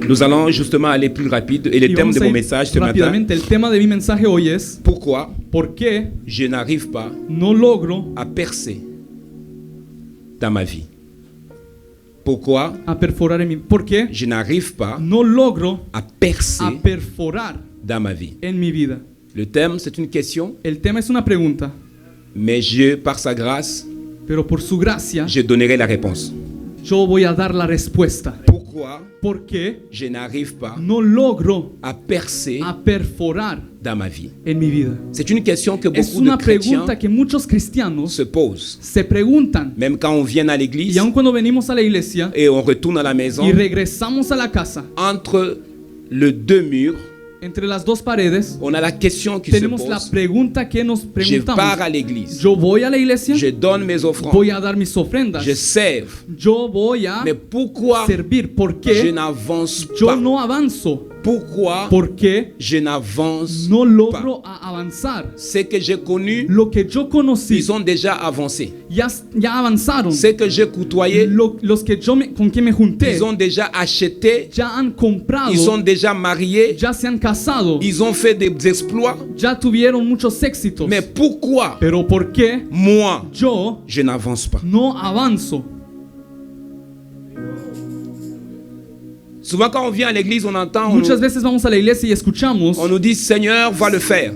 Nous allons justement aller plus rapide. Et le thème de mon message ce matin, El tema de mi mensaje hoy es pourquoi ¿por qué je n'arrive pas no logro à percer dans ma vie? Pourquoi a perforar en mi? ¿Por qué je n'arrive pas no logro à percer a perforar dans ma vie? en mi vida? Le thème, c'est une question, El tema es una pregunta, mais je, par sa grâce, pero por su gracia je donnerai la réponse. yo voy a dar la respuesta. Pourquoi ¿Por qué je n'arrive pas no logro à percer a perforar dans ma vie? en mi vida? C'est une question que Es beaucoup de una chrétiens pregunta que muchos cristianos se posent. se preguntan. Même quand on vient à Y l'église aun cuando venimos a la iglesia et on retourne à la maison, y regresamos a la casa, entre les deux murs, entre las dos paredes, on a la question qui se tenemos la pose. pregunta que nos Je preguntamos. pars à l'église, Yo voy a la iglesia, je donne mes offrandes, voy a dar mis ofrendas, je sers. yo voy a Mais pourquoi servir. ¿Por je qué n'avance yo pas? no avanzo? Pourquoi ¿Por qué je n'avance no pas? logro a avanzar? Ceux que j'ai connus, Lo que yo conocí ils ont déjà avancé. ya avanzaron. Ceux que j'ai côtoyés, Los que con quien me junté ils ont déjà acheté, ya han comprado, ils sont déjà mariés, ya se han casado, ils ont fait des exploits. ya tuvieron muchos éxitos. Mais pourquoi Pero ¿por qué moi, yo je n'avance pas? no avanzo? Souvent quand on vient à l'église, on entend, Muchas veces vamos a la iglesia y escuchamos, on nous dit Seigneur va le faire.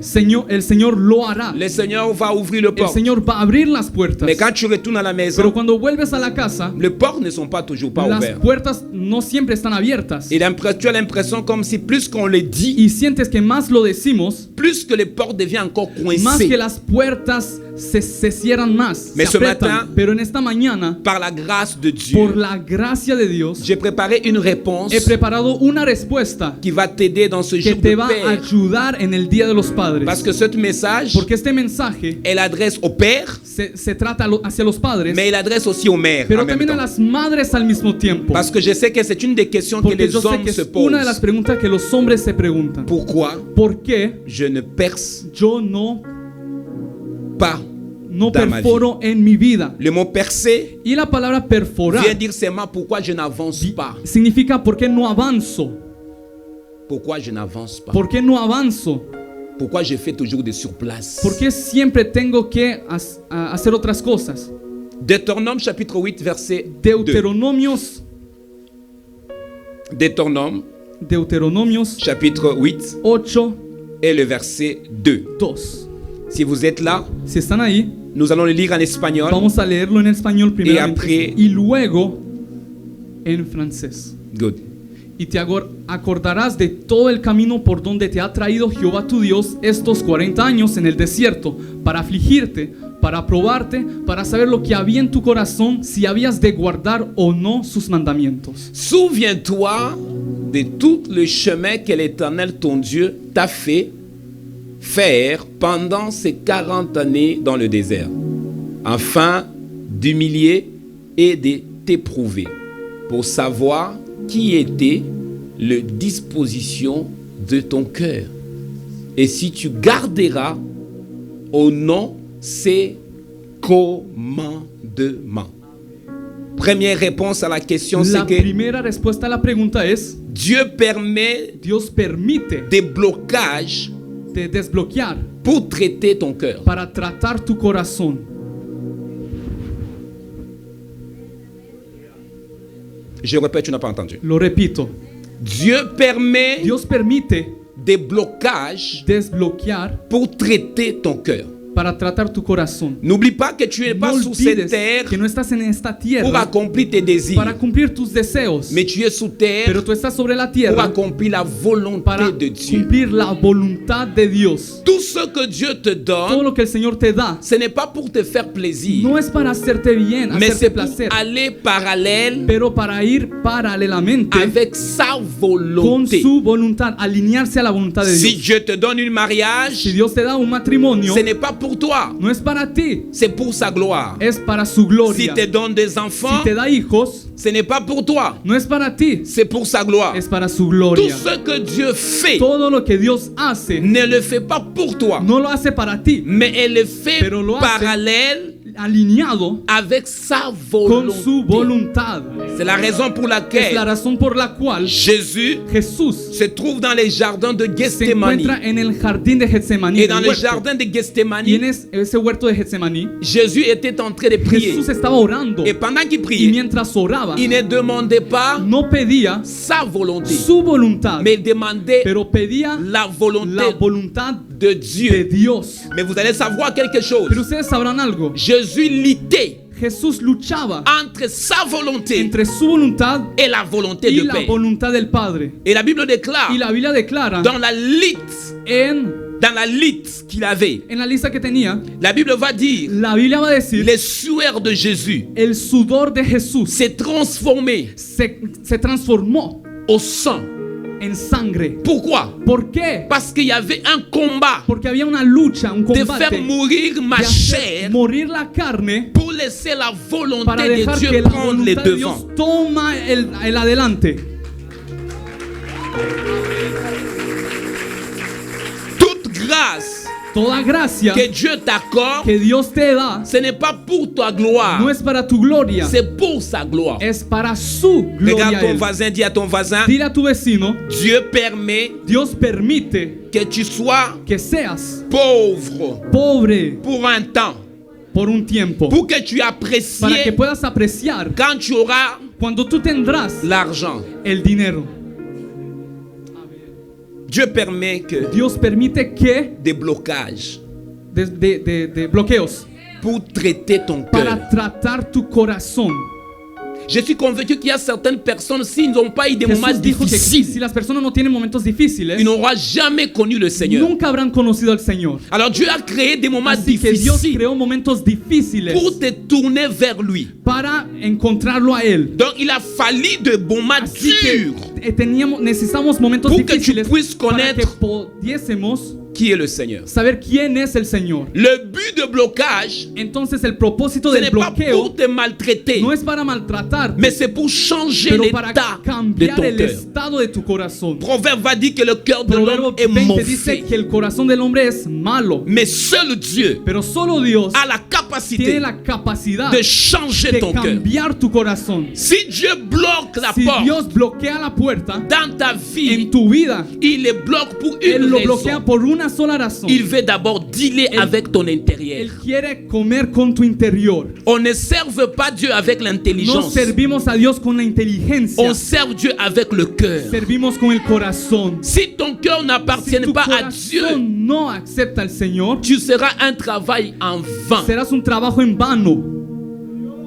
el Señor lo hará. Le Seigneur va ouvrir le El porte. Señor va a abrir las puertas. Mais quand tu retournes à la Pero maison, cuando vuelves a la casa, les portes ne sont pas toujours pas las ouvertes. puertas no siempre están abiertas. Et tu as l'impression comme si plus qu'on le dit, Y sientes que más lo decimos, plus que les portes deviennent encore más que coincées. las puertas se cierran más, Mais se ce apretan. matin, Pero en esta mañana, Par la grâce de Dieu, por la gracia de Dios, j'ai préparé une réponse he preparado una respuesta qui va t'aider dans ce que jour te de va a Père. ayudar en el Día de los Padres. Parce que ce message, Porque este mensaje elle adresse au Père, se trata hacia los padres, mais il adresse aussi aux mères pero en même también a temps. las madres al mismo tiempo. Parce que je sais que c'est une des questions que Porque les yo sé hommes que se es una de las posent. preguntas que los hombres se preguntan. Pourquoi ¿Por qué je ne perce yo no pas no dans ma perforo en mi vida? Le mot percer Y la palabra perforar vient dire seulement pourquoi je n'avance pas. significa por qué no avanzo. Pourquoi je n'avance pas. ¿Por qué no avanzo? Pourquoi je fais toujours des surplaces. ¿Por qué siempre tengo que hacer otras cosas? Deutéronome chapitre 8 verset 2. Deuteronomios Chapitre 8 8, et le verset 2. 2. Si vous êtes là, Si están ahí, nous allons le lire en espagnol. vamos a leerlo en español primero après- y luego en francés. Good. Y te acordarás de todo el camino por donde te ha traído Jehová tu Dios estos 40 años en el desierto, para afligirte, para probarte, para saber lo que había en tu corazón, si habías de guardar o no sus mandamientos. Souviens-toi de tout le chemin que l'Éternel ton Dieu t'a fait faire pendant ces 40 années dans le désert, afin d'humilier et de t'éprouver, pour savoir qui était la disposition de ton cœur, et si tu garderas au nom ces commandements. Première réponse à la question, La c'est que primera respuesta a la pregunta es: Dieu permet Dios permite des blocages de desbloquear pour traiter ton cœur. para tratar tu corazón. Je répète, tu n'as pas entendu. Lo repito, Dieu permet Dios permite des blocages desbloquear pour traiter ton cœur. para tratar tu corazón. N'oublie pas que tu n'es No pas sur cette olvides terre que no estás en esta pour tierra accomplir tes désirs, para cumplir tus deseos, mais tu es sous terre pero tú estás sobre la pour tierra accomplir la volonté para de Dieu. cumplir la voluntad de Dios. Tout ce que Dieu te Todo donne, lo que el Señor te da ce n'est pas pour te faire plaisir, no es para hacerte bien, mais c'est hacerte pour placer, aller parallèle pero para ir paralelamente avec sa con volonté. su voluntad, alinearse a la voluntad de Si Dios. Dieu te donne un Si mariage, Dios te da un matrimonio, ce n'est pas pour toi, no es para ti, c'est pour sa gloire. es para su Si gloria. te donne des Si enfants, te da hijos, ce n'est pas pour toi, no es para ti, c'est pour sa gloire. es para su Tout gloria. ce que Dieu fait Todo lo que Dios hace ne le fait pas pour toi, no lo hace para ti, mais elle le fait Pero lo hace parallèle alineado avec sa con su volonté. voluntad. C'est la raison pour Es la laquelle razón por la cual Jésus Jesús se trouve dans les jardins de se Gethsémani. encuentra en el jardín de Getsemaní. Et en dans el le huerto. jardin de Y en Gethsémani, ese huerto de Getsemaní, Jésus était en train de prier. Jesús estaba orando. Et pendant qu'il Y priait, mientras oraba, il ne demandait pas no pedía sa volonté, su voluntad, mais il demandait pero pedía la volonté la voluntad de de Dieu. Dios. Mais vous allez savoir quelque chose. Pero ustedes sabrán algo. Jésus luttait Jesús luchaba entre sa volonté entre su voluntad et la volonté y de la Père. voluntad del Padre. Et la Bible déclare, Y la Biblia declara dans la lutte qu'il avait, en la lista que tenía, la Bible va dire, la Biblia va a decir, les sueurs de Jésus el sudor de Jesús s'est transformé se transformó au sang. en sangre. Pourquoi? ¿Por qué? Parce qu'il y avait un combat Porque había una lucha, un de combate faire mourir ma de hacer chair morir la carne pour laisser la para volonté de dejar que Dieu la prendre les voluntad de devants. Dios toma el adelante. Toute grâce Toda gracia que Dieu t'accorde, que Dios te da ce n'est pas pour ta gloire, no es para tu gloria, c'est pour sa gloire. es para su gloria. Regarde a ton Él. voisin, dis à ton voisin, Dile a tu vecino, Dieu permet Dios permite que tu sois que seas pauvre pobre pour un temps, por un tiempo, pour que tu para que apprécies puedas apreciar quand tu auras cuando tú tendrás l'argent. el dinero. Dieu permet que Dios permite que des blocages de bloqueos pour traiter ton para cœur. tratar tu corazón. Je suis convaincu qu'il y a certaines personnes, s'ils n'ont pas eu des moments Jesús dijo que si difficiles, las personas no tienen momentos difíciles, ils n'auront jamais connu le Seigneur. nunca habrán conocido al Señor. Alors Dieu a créé des moments Así que Dios difficiles creó momentos difíciles pour te tourner vers lui. para encontrarlo a Él. Donc il a fallu de moments Así durs que necesitamos momentos pour que tu difíciles puisses para que connaître pudiésemos qui est le Seigneur. saber quién es el Señor. Le but de blocage, Entonces el propósito ce del n'est pas bloqueo pour te maltraiter, no es para maltratar, mais c'est pour changer pero para l'état de cambiar ton el cœur. estado de tu corazón. Proverbe va dire que le cœur de Proverbio l'homme est 20 dice mauvais, que el corazón del hombre es malo, mais seul Dieu pero solo Dios a la capacité tiene la capacidad de changer de ton cœur. cambiar tu corazón. Si Dieu bloque la Si porte Dios bloquea la puerta dans ta vie, en tu vida, il les bloque pour Él une lo bloquea raison. por una sola razón. Il veut d'abord dealer avec ton intérieur. Él quiere comer con tu interior. On ne serve pas Dieu avec No l'intelligence. servimos a Dios con la inteligencia, On sert Dieu avec le cœur. servimos con el corazón. Si ton cœur Si n'appartient tu pas à Dieu, corazón no acepta al Señor, tu seras un travail en vain. serás un trabajo en vano.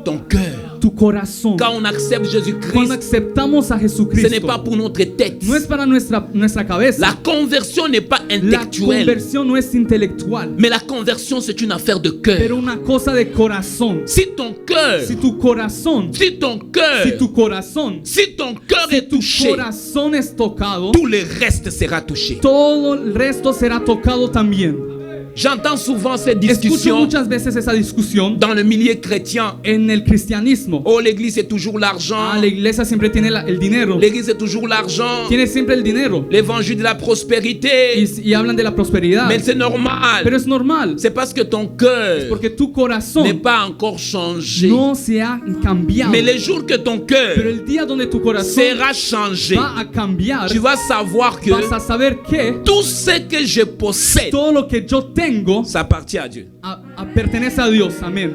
Ton cœur. Tu corazón. Quand on accepte Cuando Jésus-Christ, aceptamos a ce n'est Jesucristo, pas pour notre tête. no es para nuestra cabeza. La conversion n'est pas La intellectuelle, conversión no es intelectual, mais la conversion c'est une affaire de cœur. pero una cosa de corazón. Si ton cœur, Si tu corazón, si ton cœur, si tu corazón, si ton cœur si est tu touché, corazón es tocado, tout le reste sera touché. todo el resto será tocado también. J'entends souvent ces Escucho discussions muchas veces esa discusión dans le milieu chrétien. en el cristianismo. Oh, l'église c'est toujours l'argent. La iglesia siempre tiene el dinero, L'église c'est toujours l'argent. tiene siempre el dinero, L'évangile de la prospérité. y hablan de la prosperidad. Mais c'est normal. Pero es normal, C'est parce que ton cœur porque tu n'est corazón pas encore changé. no se ha cambiado. Mais les jours que ton Pero cœur el día donde tu corazón sera changé, va a cambiar, tu vas savoir que vas a saber que tout ce que je possède, todo lo que yo tengo ça appartient à Dieu. pertenece a Dios. Amén.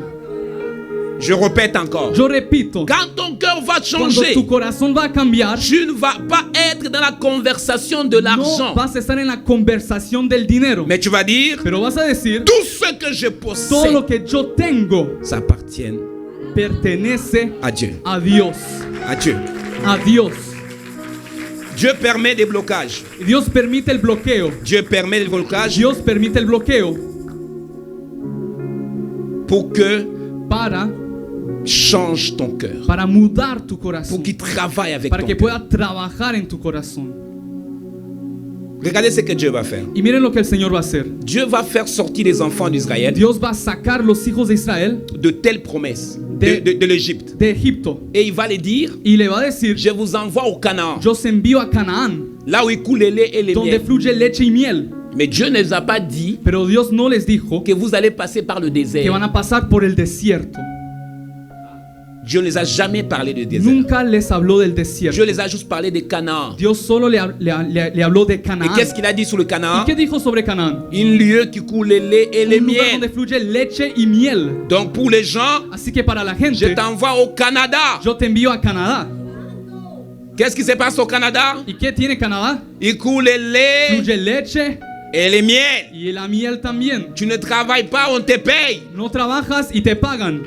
Je répète encore. Yo repito, Quand ton cœur va cuando changer, tu corazón va a cambiar, tu ne vas pas être dans la conversation de no l'argent. vas a estar en la conversación del dinero, Mais tu vas dire, pero vas a decir, tout ce que je todo possède, lo que yo tengo ça appartient pertenece à Dieu. a Dios. À Dieu. A Dios. Dieu permet des blocages. Dios permite el bloqueo. Dieu permet des blocages Dios permite el bloqueo pour que para change ton cœur. mudar tu Pour corazón, qu'il travaille avec para ton que cœur. pueda trabajar en tu corazón. Regardez ce que Dieu va faire. Y miren lo que el Señor va a hacer. Dieu va faire sortir les enfants d'Israël Dios va a sacar los hijos de Israel de telles promesses de l'Égypte. de Egipto Et il va les dire, y le va a decir, je vous envoie au Canaan, yo os envío a Canaán, là où il coule le lait et les donde miel. fluye leche y miel. Mais Dieu ne les a pas dit Pero Dios no les dijo que vous allez passer par le que désert. van a pasar por el desierto. Dieu ne les a jamais parlé de désert. Nunca les habló del desierto. Dieu les a juste parlé de Canaan. Dios solo le habló de Et Canaán. qu'est-ce qu'il a dit sur le ¿Y Canaan? qué dijo sobre Canaán? Un lieu qui coule le lait et le Un lugar donde miel. fluye leche y miel. Donc pour les gens, Así que para la je gente, t'envoie au Canada. yo te envío a Canadá. Qu'est-ce qui se passe au Canada? ¿Y qué tiene Canadá? Il coule le lait Fluye leche et le miel. y la miel también. Tu ne travailles pas, on te paye. No trabajas y te pagan.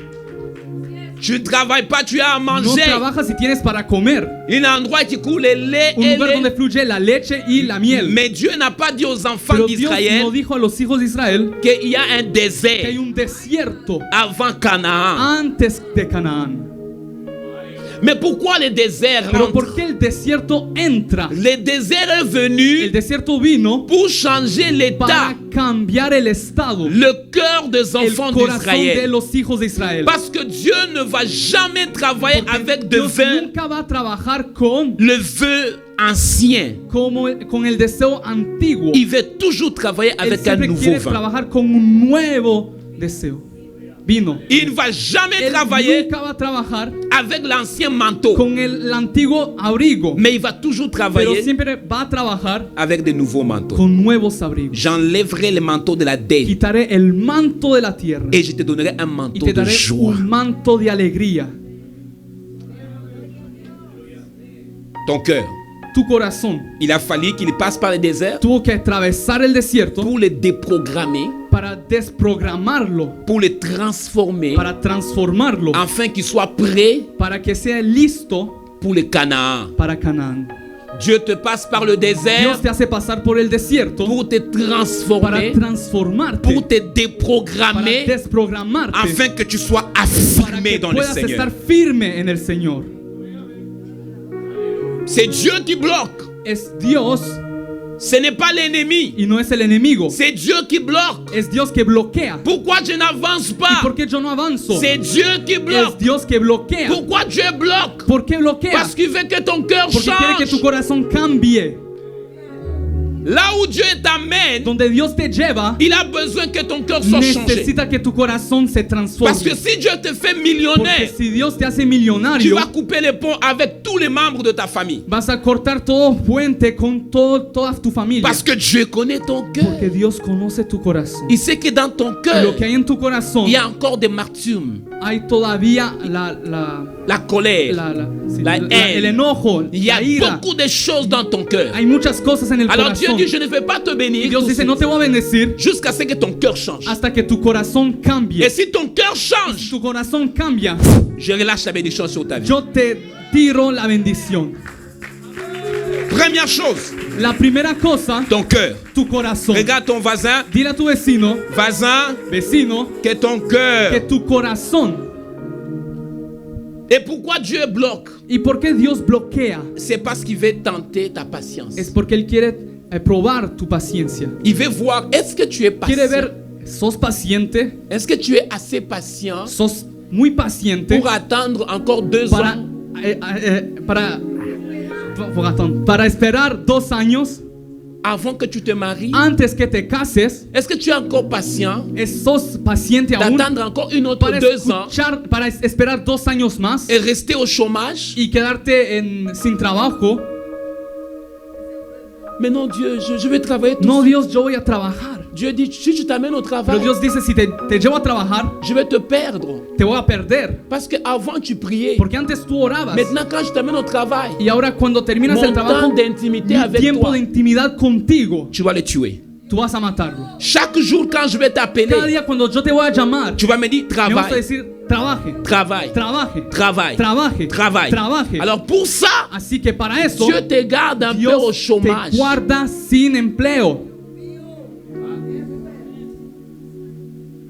Tu ne travailles pas, tu as à No manger. trabajas y tienes para comer. Un endroit qui coule le lait Un et lugar donde le... fluye la leche y la miel. Mais Dieu n'a pas dit aux enfants Pero Dios d'Israël no dijo a los hijos de Israel qu'il y a un que hay désert un desierto avant Canaan. antes de Canaán. Mais pourquoi le désert Pero rentre? ¿por qué el desierto entra? Le désert est El venu desierto vino pour changer l'état, para cambiar el estado, le cœur des el enfants corazón de d'Israël. los hijos de Israel. Parce que Dieu ne va jamais travailler Porque avec de Dios vin, nunca va a trabajar con le vœu ancien. con el deseo antiguo. Il veut toujours travailler Él avec un siempre nouveau quiere vin. trabajar con un nuevo deseo. Vino. Il ne va jamais Él travailler nunca va a trabajar avec l'ancien manteau, con el antiguo abrigo, mais il va toujours pero travailler siempre va a trabajar avec de nouveaux manteaux. con nuevos abrigos. J'enlèverai le manteau de la dette Quitaré el manto de la tierra et je te donnerai un y manteau te de daré joie. un manto de alegría. Ton cœur, Tu corazón il a fallu qu'il passe par le désert tuvo que atravesar el desierto pour le déprogrammer, para desprogramarlo, pour le transformer, para transformarlo, afin qu'il soit prêt para que sea listo pour le Canaan. para Canaán. Dieu te passe par le désert Dios te hace pasar por el desierto pour te para transformer, transformarte, pour te para déprogrammer, desprogramarte, afin que tu sois para affirmé que dans le puedas Seigneur. estar firme en el Señor. C'est Dieu qui bloque. Es Dios Ce n'est pas l'ennemi. y no es el enemigo. C'est Dieu qui bloque. Es Dios que bloquea. Pourquoi je n'avance ¿Y pas? por qué yo no avanzo? C'est Dieu qui Es bloque. Dios que bloquea. Pourquoi Dieu bloque? ¿Por qué bloquea? Parce qu'il veut que ton cœur Porque quiere que tu change. corazón cambie. Là où Dieu t'amène, Donde Dios te lleva, il a besoin que ton cœur soit changé. necesita que tu corazón se transforme. Parce que si Dieu te fait Porque millionnaire, si Dios te hace tu millonario, vas couper les ponts avec tous les membres de ta famille. vas a cortar todo puente con toda tu familia. Parce que Dieu connaît ton cœur. Porque Dios conoce tu corazón. Il sait que dans ton Y cœur, lo que hay en tu corazón, il y a encore des martyrs, hay todavía la colère, la el haine. enojo, Il y a la ira. beaucoup de choses dans ton cœur. Hay muchas cosas en el Alors Dieu corazón. dit, je ne vais pas te Y bénir Dios tout de dice, no suite, te voy a bendecir jusqu'à ce que ton cœur change. hasta que tu corazón cambie. Et si ton cœur Si change, tu corazón cambia, je relâche la bénédiction sur ta vie. yo te tiro la bendición. Première chose, La primera cosa, ton cœur. tu corazón. Regarde ton voisin, Dile a tu vecino, vecino, que ton que cœur. tu corazón. Et pourquoi Dieu bloque? ¿Y por qué Dios bloquea? C'est parce qu'il veut tenter ta patience. Es porque Él quiere probar tu paciencia. Il veut voir, est-ce que tu es Quiere patient? ver, ¿sos paciente? Est-ce que tu es assez patient ¿Sos muy paciente pour attendre encore 2 para, ans para esperar 2 años avant que tu te maries? antes que te cases? Est-ce que tu es encore patient ¿Sos paciente aún d'attendre encore une autre para 2 ans para esperar 2 años más et rester au chômage? y quedarte sin trabajo? Mais non, Dieu, je vais travailler tout No, seul. Dios, yo voy a trabajar. Dieu dit, si tu t'amènes au Pero travail, Dios dice, si te llevo a trabajar, je vais te perdre. te voy a perder. Parce qu'avant, tu priais. Porque antes tú orabas. Maintenant, quand je t'amène au travail, Y ahora cuando terminas mon el trabajo, temps d'intimité mi avec tiempo toi, de intimidad contigo, tu vas le tuer. tú vas a matarlo. Chaque jour, quand je vais Cada t'appeler, día cuando yo te voy a llamar, tu vas me dire, me vas a travaille, decir, trabaje, travaille, trabaje, travaille, trabaje, travaille. trabaje. Alors pour ça, Así que para eso, Dieu te garde un peu au Dios chômage. te guarda sin empleo.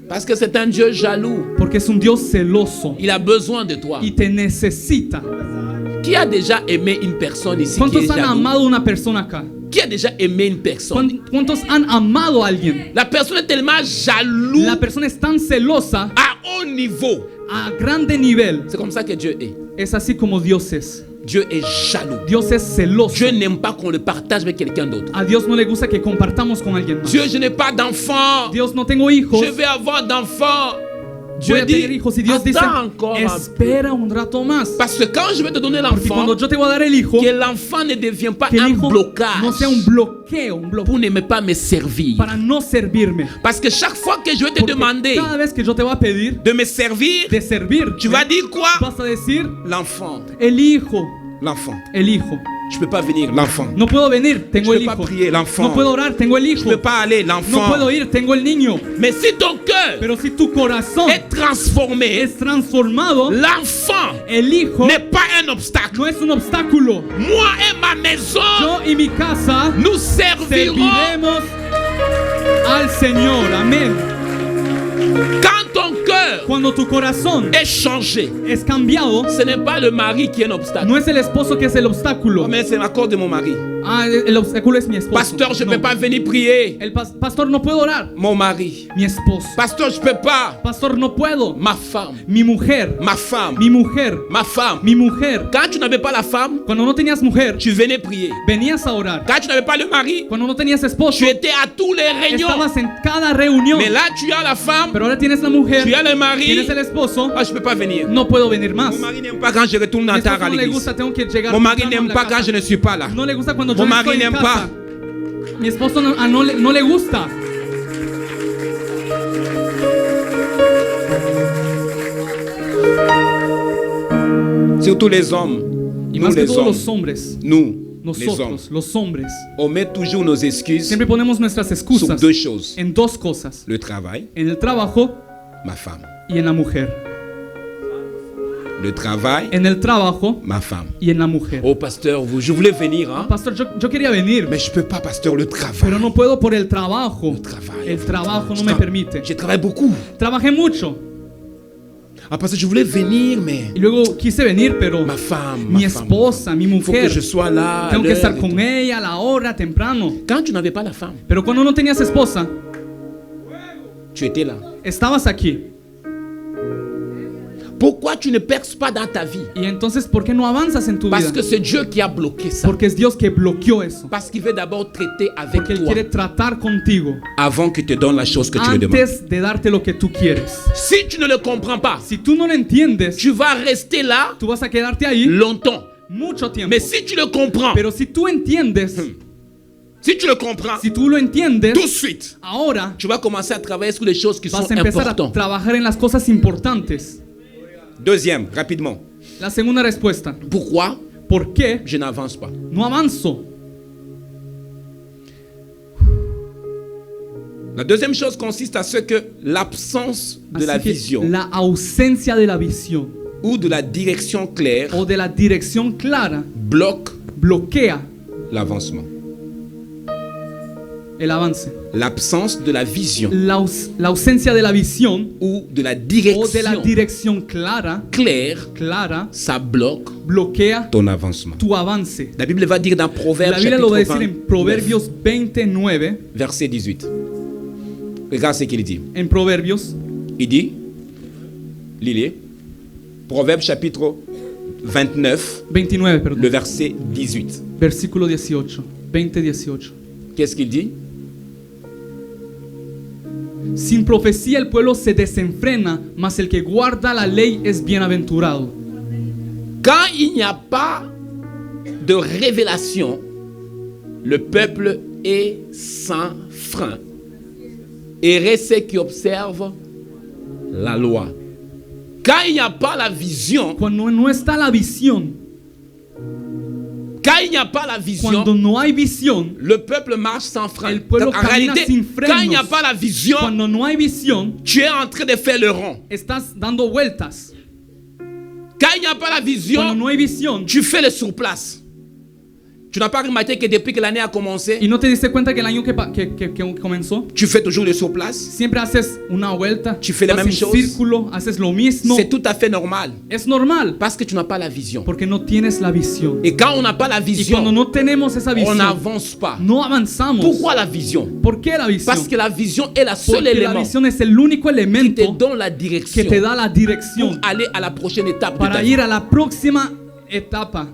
Parce que c'est un Dieu jaloux. Porque es un Dios celoso Il a besoin de toi. y te necesita. Qui a déjà aimé une personne ici qui ¿Cuántos est han jaloux? amado a una persona acá? Qui a déjà aimé une personne? ¿Cuántos han amado a alguien? La personne est tellement jaloux La persona es tan celosa à haut niveau. a grande nivel. C'est comme ça que Dieu est. Es así como Dios es. Dieu est jaloux. Dios es celoso. Dieu n'aime pas qu'on le partage avec quelqu'un d'autre. A Dios no le gusta que compartamos con alguien más. Dieu, je n'ai pas d'enfant. Dios, no tengo hijos. Je vais avoir d'enfants. Voy Dieu a tener dit, hijos. Y Dios dice, attends encore. espera un rato más. Parce que quand je vais te donner Porque l'enfant, cuando yo te voy a dar el hijo, que l'enfant ne devienne pas que el un hijo blocage no sea un bloqueo, pour ne pas me servir. para no servirme. Parce que chaque fois que je vais te Porque demander cada vez que yo te voy a pedir de me servir, de servir, tu vas dire quoi? vas a decir L'enfant. el hijo, L'enfant. el hijo. Je peux pas venir, l'enfant. No puedo venir, tengo Je el peux pas hijo. prier, l'enfant. No puedo orar, tengo el Je hijo. peux pas aller, No l'enfant. puedo ir, tengo el niño. Mais si ton cœur Pero si tu corazón est transformé, es transformado, l'enfant el hijo n'est pas un obstacle. no es un obstáculo. Moi et ma maison, Yo y mi casa nous servirons. serviremos al Señor. Amén. Quand ton cœur Cuando tu corazón est changé, es cambiado, ce n'est pas le mari qui est un obstacle. no es el esposo que es el Oh, obstáculo. mais c'est la cause de mon mari. Ah, el obstáculo es mi esposo. Pasteur, je ne No. peux pas venir prier. El pastor, no puedo orar. Mon mari. Mi esposo. Pasteur, je ne peux pas. Pastor, no puedo. Ma femme. Mi mujer. Ma femme. Mi mujer. Ma femme. Mi mujer. Quand tu n'avais pas la femme, Cuando no tenías mujer, tu venais prier. venías a orar. Quand tu n'avais pas le mari, Cuando no tenías esposo, tu étais à tous les réunions. estabas en cada reunión. Mais là, tu as la femme, Pero ahora tienes la mujer, tu as le mari. tienes el esposo. Ah, je ne peux pas venir. No puedo venir más. Mon mari n'aime pas quand je retourne en Mi tard esposo à no le l'église. gusta, tengo que llegar Mon mari temprano n'aime a la pas casa. quand je ne suis pas là. No le gusta cuando yo Mon no mari estoy en n'aime casa. pas. Mi esposo no le gusta. Surtout les hommes. Y Nous más que les todos hommes. los hombres, Nous, les hommes. nosotros, los hombres, On met toujours nos excuses siempre ponemos nuestras sur excusas deux choses. en dos cosas: Le travail, en el trabajo ma femme. y en la mujer. Le travail, En el trabajo ma femme. y en la mujer. Oh, pasteur, je voulais venir, hein? Pastor, yo quería venir, Mais je peux pas, pasteur, le travail. pero no puedo por el trabajo. Le travail. El trabajo no me permite. Je travaille beaucoup. Trabajé mucho Ah, pasteur, je voulais venir, mais y luego quise venir, pero ma femme, mi ma femme. esposa, mi Il faut que je mujer, sois là. à tengo que l'heure estar et con tout. ella a la hora, temprano. Quand tu n'avais pas la femme, Pero cuando no tenías esposa, tu étais là. estabas aquí. Pourquoi tu ne perces pas dans ta vie? Y entonces, ¿por qué no avanzas en tu Parce vida? que c'est Dieu qui a bloqué ça. Porque es Dios que bloqueó eso. Parce qu'il veut d'abord traiter avec Porque Él toi quiere tratar contigo avant qu'il te donne la chose que tu lui demandes. antes de darte lo que tú quieres. Si tu ne le comprends pas, Si tú no lo entiendes, tu vas rester là tú vas a quedarte ahí longtemps. mucho tiempo. Mais si tu le comprends, Pero si tú entiendes, si tu le comprends, si tú lo entiendes, tout de suite, ahora tu vas commencer à travailler sur les choses qui vas sont a empezar a importantes. trabajar en las cosas importantes. Deuxième, rapidement. La segunda respuesta: Pourquoi ¿por qué je n'avance pas? no avanzo? La deuxième chose consiste à ce que l'absence de la Así que vision la ausencia de la visión ou de la direction claire o de la dirección clara bloque bloquea l'avancement. el avance. L'absence de la vision La ausencia de la visión ou de la o de la direction dirección clara, claire, ça bloque bloquea ton avancement. tu avance. La Bible va dire dans Proverbes La Biblia lo va a chapitre decir en 29, Proverbios 29, verset 18. Regarde ce qu'il dit. en Proverbios, Il dit, lisez, Proverbes chapitre 29, 29, perdón, le verset 18. versículo 18, 20-18. Qu'est-ce qu'il dit? Sin profecía el pueblo se desenfrena, mas el que guarda la ley es bienaventurado. Quand il n'y a pas de révélation, le peuple est sans frein. Heureux ceux qui observent la loi. Quand il n'y a pas la vision, Cuando no está la visión, quand il n'y a pas la cuando vision, no hay visión, le peuple marche sans frein. El pueblo En camina réalité, sin frenos. quand il n'y a pas la vision, cuando no hay visión, tu es en train de faire le rond. estás dando vueltas. Quand il n'y a pas la Cuando vision, no hay visión tu fais le surplace. Tu n'as pas remarqué que depuis que l'année a commencé, y no te diste cuenta que el año que comenzó, tu fais toujours le surplace. siempre haces una vuelta, Tu fais la vas même en chose. círculo, haces lo mismo. C'est tout à fait normal. Es normal Parce que tu n'as pas la vision. porque no tienes la visión. Et quand on n'a pas la Y cuando vision, no tenemos esa on visión, n'avance pas. no avanzamos. Pourquoi la vision? ¿Por qué la visión? Parce que la vision est la seule Porque la élément visión es el único qui te elemento donne la que direction te da la pour dirección aller à la prochaine étape de ta para vie. ir a la próxima etapa.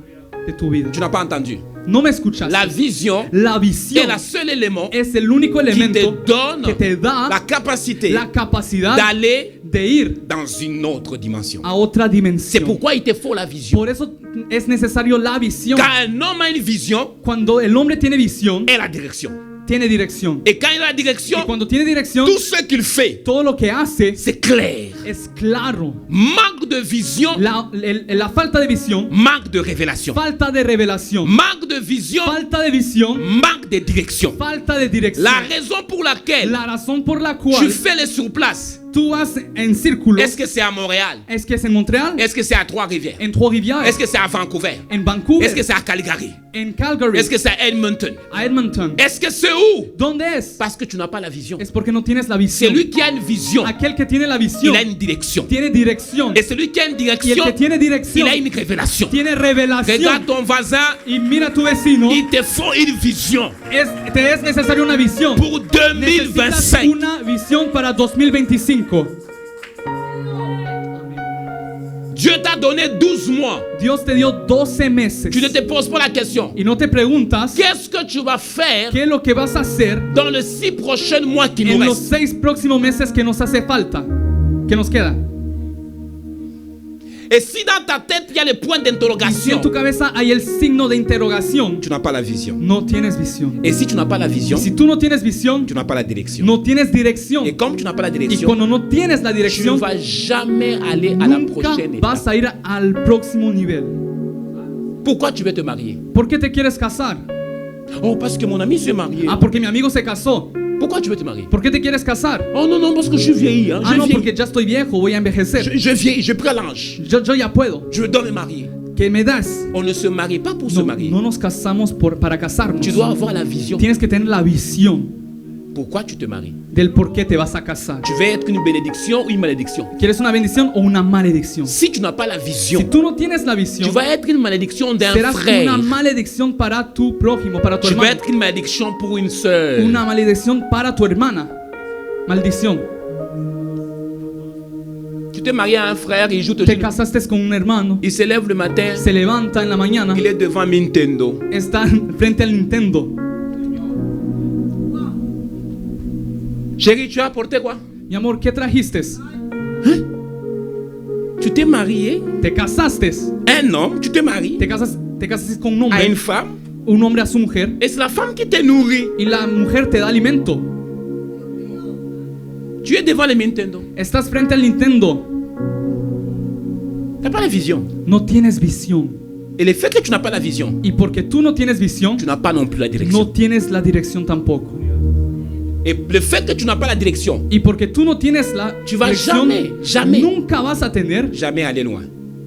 de tu vida. Tu n'as pas entendu. No me escuchas. La vision La est visión le seul élément es el único qui te elemento donne que te da la capacité la capacidad d'aller de ir dans une autre dimension. a otra C'est dimensión. pourquoi il te faut la vision. Por eso es necesario la visión. Quand un homme a une vision, Cuando el hombre tiene visión, et la direction. tiene dirección. Et quand il a la direction, Y cuando tiene dirección, tout ce qu'il fait, todo lo que hace c'est clair. es claro. Manque de vision, La falta de visión, manque de révélation. falta de revelación, Manque de vision, falta de visión, manque de direction. falta de dirección. La raison pour laquelle La razón por la tu cual fais les surplaces, tú vas en círculo est-ce que c'est à Montréal? es que es en Montreal, Est-ce que c'est à Trois-Rivières? en Trois-Rivières, Est-ce que c'est à Vancouver? en Vancouver, Est-ce que c'est à Calgary? en Calgary, Est-ce que c'est à Edmonton? a Edmonton. Est-ce que c'est où? ¿Dónde es? Parce que tu n'as pas la vision. Es porque no tienes la visión. Celui qui a une vision, Aquel que tiene la il visión a une direction. tiene dirección. Et celui qui a une Y el direction, que tiene il dirección a une révélation. tiene revelación. Regarde ton voisin, Y mira a tu vecino, il te faut une vision te es necesaria una visión. pour Necesitas 2025. una visión para 2025. Dieu t'a donné 12 mois. Dios te dio 12 meses. Tu ne te poses pas la question. Y no te preguntas Qu'est-ce que tu vas faire qué es lo que vas a hacer dans les 6 prochains mois qui nous en los restent? 6 próximos meses que nos hace falta, que nos queda. Et si dans ta tête il y a les points Y si d'interrogation, en tu cabeza hay el signo de interrogación, tu n'as pas la vision. no tienes visión. Et si tu n'as pas la Y vision, si tú no tienes visión, tu n'as pas la direction. no tienes dirección. Et comme tu n'as pas la Y direction, cuando no tienes la tu ne dirección, vas jamais aller à la nunca prochaine vas étape. a ir al próximo nivel. Pourquoi tu veux te marier? ¿Por qué te quieres casar? Oh, parce que mon ami s'est marié. Ah, porque mi amigo se casó. Pourquoi tu veux te marier? ¿Por qué te quieres casar? Oh non, non, parce que je vieillis. Hein. Ah, Je no, vieillis. porque ya estoy viejo, voy a envejecer. Je vieillis, j'ai pris l'âge. Yo ya puedo. Je dois me marier. ¿Qué me das? On ne se marie pas pour se No, marier. no nos casamos para casarnos. Tu dois avoir la vision. Tienes que tener la visión Pourquoi tu te maries? del por qué te vas a casar. Tu veux être une bénédiction ou une malédiction? ¿Quieres una bendición o una maledicción? Si tu n'as pas la Si vision, tú no tienes la tu visión, vas être une malédiction d'un serás frère. una maledicción para tu prójimo, para tu Tu vas hermano. être une malédiction pour une sœur. Una maledicción para tu hermana. Maldición. Tu t'es marié à un frère, il joue Te casaste con un hermano, il se lève le matin, se levanta en la mañana, il est devant Nintendo. está frente al Nintendo. Chérie, tu as apporté quoi? Mi amor, ¿qué trajiste? Tu t'es marié, Te casaste. un homme, tu te maries Te casas con un à une hombre, femme, un hombre a su mujer, et c'est la femme qui te nourrit. y la mujer te da alimento. Tu es devant le Nintendo. Estás frente al Nintendo. Tu n'as pas la vision. No tienes visión. Et le fait que tu n'as pas la vision, Y porque tú no tienes visión, tu n'as pas non plus la no direction. tienes la dirección tampoco. Et le fait que tu n'as pas la direction, Y porque tú no tienes la Tu vas dirección, jamais. nunca vas a tener, jamais aller loin.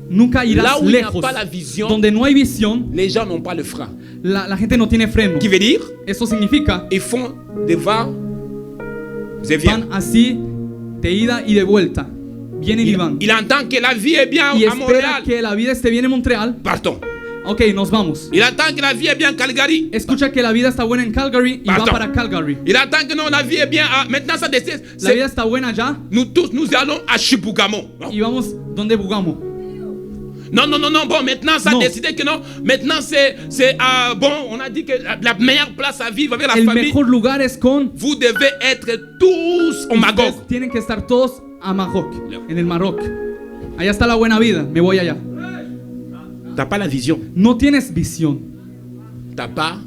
nunca Là irás où il n'y a lejos. pas la vision, Donde no hay visión, les gens n'ont pas le frein. la gente no tiene freno. Qui veut dire, Eso significa, ils font des va et vient. van así de ida y de vuelta. Vienen y van. Il entend que la vie est bien Y à espera Montréal. que la vida esté bien en Montreal. Partons. Ok, nos vamos. Il attend que la vie est bien à Calgary. Escucha que la vida está buena en Calgary y va Pardon. para Calgary. Il attend que non, la vie est bien à... Maintenant, ça décide. La vida está buena allá Nous tous, nous allons à Chibougamau. y vamos donde Bugamo. Non, non, non, non. Bon, maintenant, ça a Non. décidé que non. Maintenant, c'est bon, on a dit que la meilleure place à vivre avec la El famille, mejor lugar es con. vous devez être tous au Magog. Ustedes tienen que estar todos a Maroc, en el Maroc. Allá está la buena vida, me voy allá. T'as pas la vision. No tienes visión, T'as pas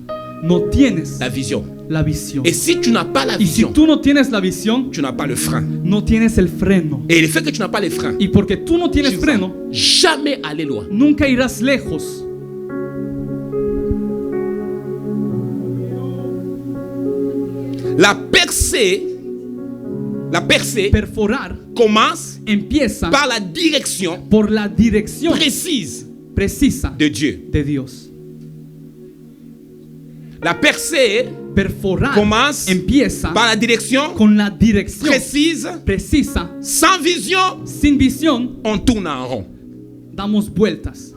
no tienes la vision. la visión. Et si tu n'as pas la Y si vision, tú no tienes la visión, tu n'as pas le frein. no tienes el freno. Et le fait que tu n'as pas les freins, Y porque tú no tu tienes vas freno, jamais aller loin. nunca irás lejos. La percée Perforar commence empieza par la direction por la dirección précise precisa de Dieu. de Dios. La percée Perforar commence empieza par la direction con la dirección précise. precisa. Sans vision, Sin visión, on tourne en rond. damos vueltas.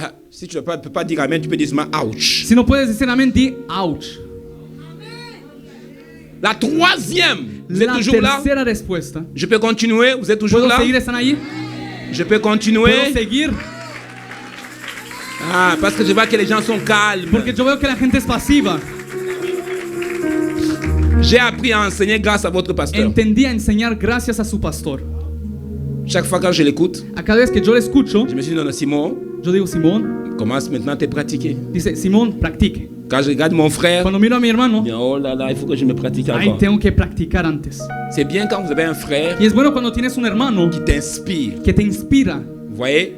Ah, si tu ne peux pas dire amen, tu peux dire ouch. Si no puedes decir amén, di ouch. La troisième, vous êtes La toujours là? tercera respuesta. Je peux continuer, vous êtes toujours ¿Puedo là? seguir? ¿Están allí? Je peux continuer? ¿Puedo seguir? Ah, parce que je vois que les gens sont calmes. Porque yo veo que la gente es pasiva. J'ai appris à enseigner grâce à votre pasteur. Entendí a enseñar gracias a su pastor. Chaque fois que je l'écoute, A cada vez que yo le escucho, je me suis dit, non, Simon, yo digo, Simón, commence maintenant à te pratiquer. dice, Simón, practique. Quand je regarde mon frère, Cuando miro a mi hermano, je dis, oh là là, il faut que je me pratique ay, encore. tengo que practicar antes. C'est bien quand vous avez un frère Y es bueno cuando tienes un hermano qui t'inspire. que te inspira. Vous voyez,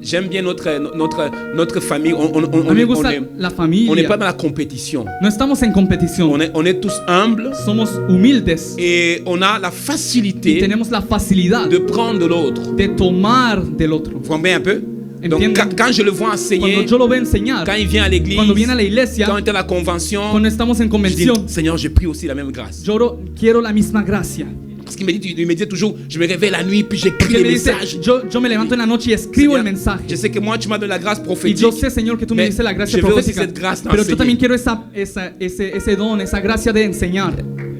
j'aime bien notre famille. On A mí me gusta la n'est familia. pas dans la compétition. No estamos en competición. On est tous humbles Somos humildes et on a la y facilité tenemos la facilidad de prendre de l'autre. de tomar del otro. Vous comprenez un peu? Donc Entienden? quand je le vois enseigner, Cuando yo lo veo enseñar, quand il vient à l'église, cuando viene a la iglesia, quand on est à la convention, cuando estamos en je dis, convención, Seigneur, je prie aussi la même grâce. yo quiero la misma gracia. Parce qu'il me disait toujours, je me réveille la nuit, puis j'écris Porque les me dice, messages. yo me levanto en la noche y escribo el mensaje. Je sais que moi, tu m'as donné la grâce Y prophétique. yo sé, Señor, que tú me mais dices la gracia je veux aussi profética. cette grâce Pero yo d'enseigner. también quiero ese don, esa gracia de enseñar.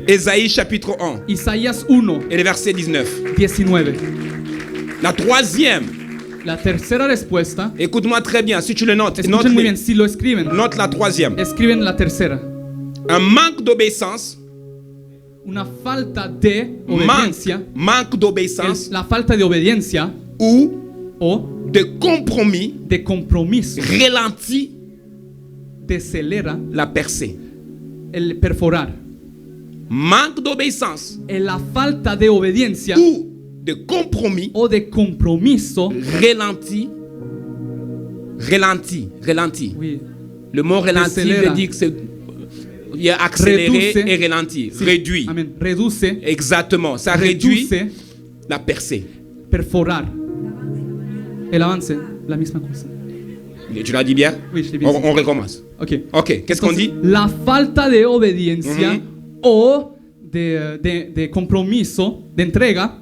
Ésaïe chapitre 1 Isaías 1, et le verset 19. 19. La troisième, La tercera respuesta, écoute-moi très bien, si tu le notes, escuchen muy bien, si lo escriben, note la troisième. escriben la tercera. Un manque d'obéissance, Una falta de obediencia, manque d'obéissance la falta de obediencia ou o de compromis de compromiso ralentit decelera la percée. el perforar. Manque d'obéissance En la falta de obediencia ou de compromis o de compromiso, ralentit. oui, Le mot ralentir Décélère. veut dire que c'est il y a accéléré Réduce. et ralenti, sí, réduit. amén, reduce, Exactement, ça réduit reduce, la percée. perforar. El avance, la misma cosa. Tu l'as dit bien? Oui, je l'ai bien dit. On recommence. Ok. Ok, qu'est-ce qu'on Entonces, dit? la falta de obediencia Mhm. o de compromiso, de entrega,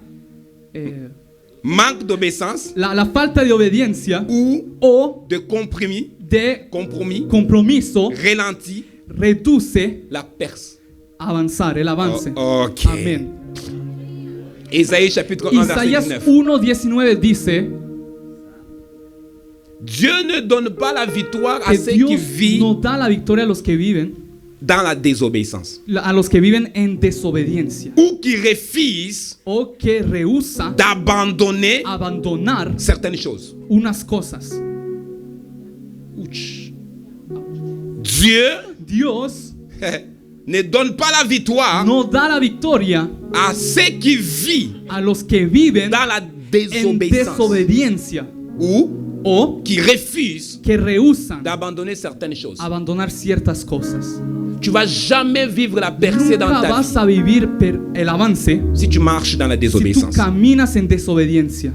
Manque d'obéissance la falta de obediencia ou o de compromis de compromiso ralentit reduce la perce. avanzar, el avance. Ok. Amén. Ésaïe chapitre 1 verset Isaías 19. 1:19 dice Dieu ne donne pas la victoire à que ceux qui Dios vivent no da la victoria a los que viven, dans la désobéissance a los que viven en desobediencia ou qui refusent o que rehúsa d'abandonner abandonar certaines choses. unas cosas. Ouch. Dieu Dios ne donne pas la victoire no da la victoria à ceux qui vivent a los que viven dans la en désobéissance desobediencia ou o qui refusent que rehusan d'abandonner certaines choses. abandonar ciertas cosas. Tu vas jamais vivre la percée dans Nunca ta vas vie a vivir el avance si tu marches dans la si tú désobéissance. caminas en desobediencia.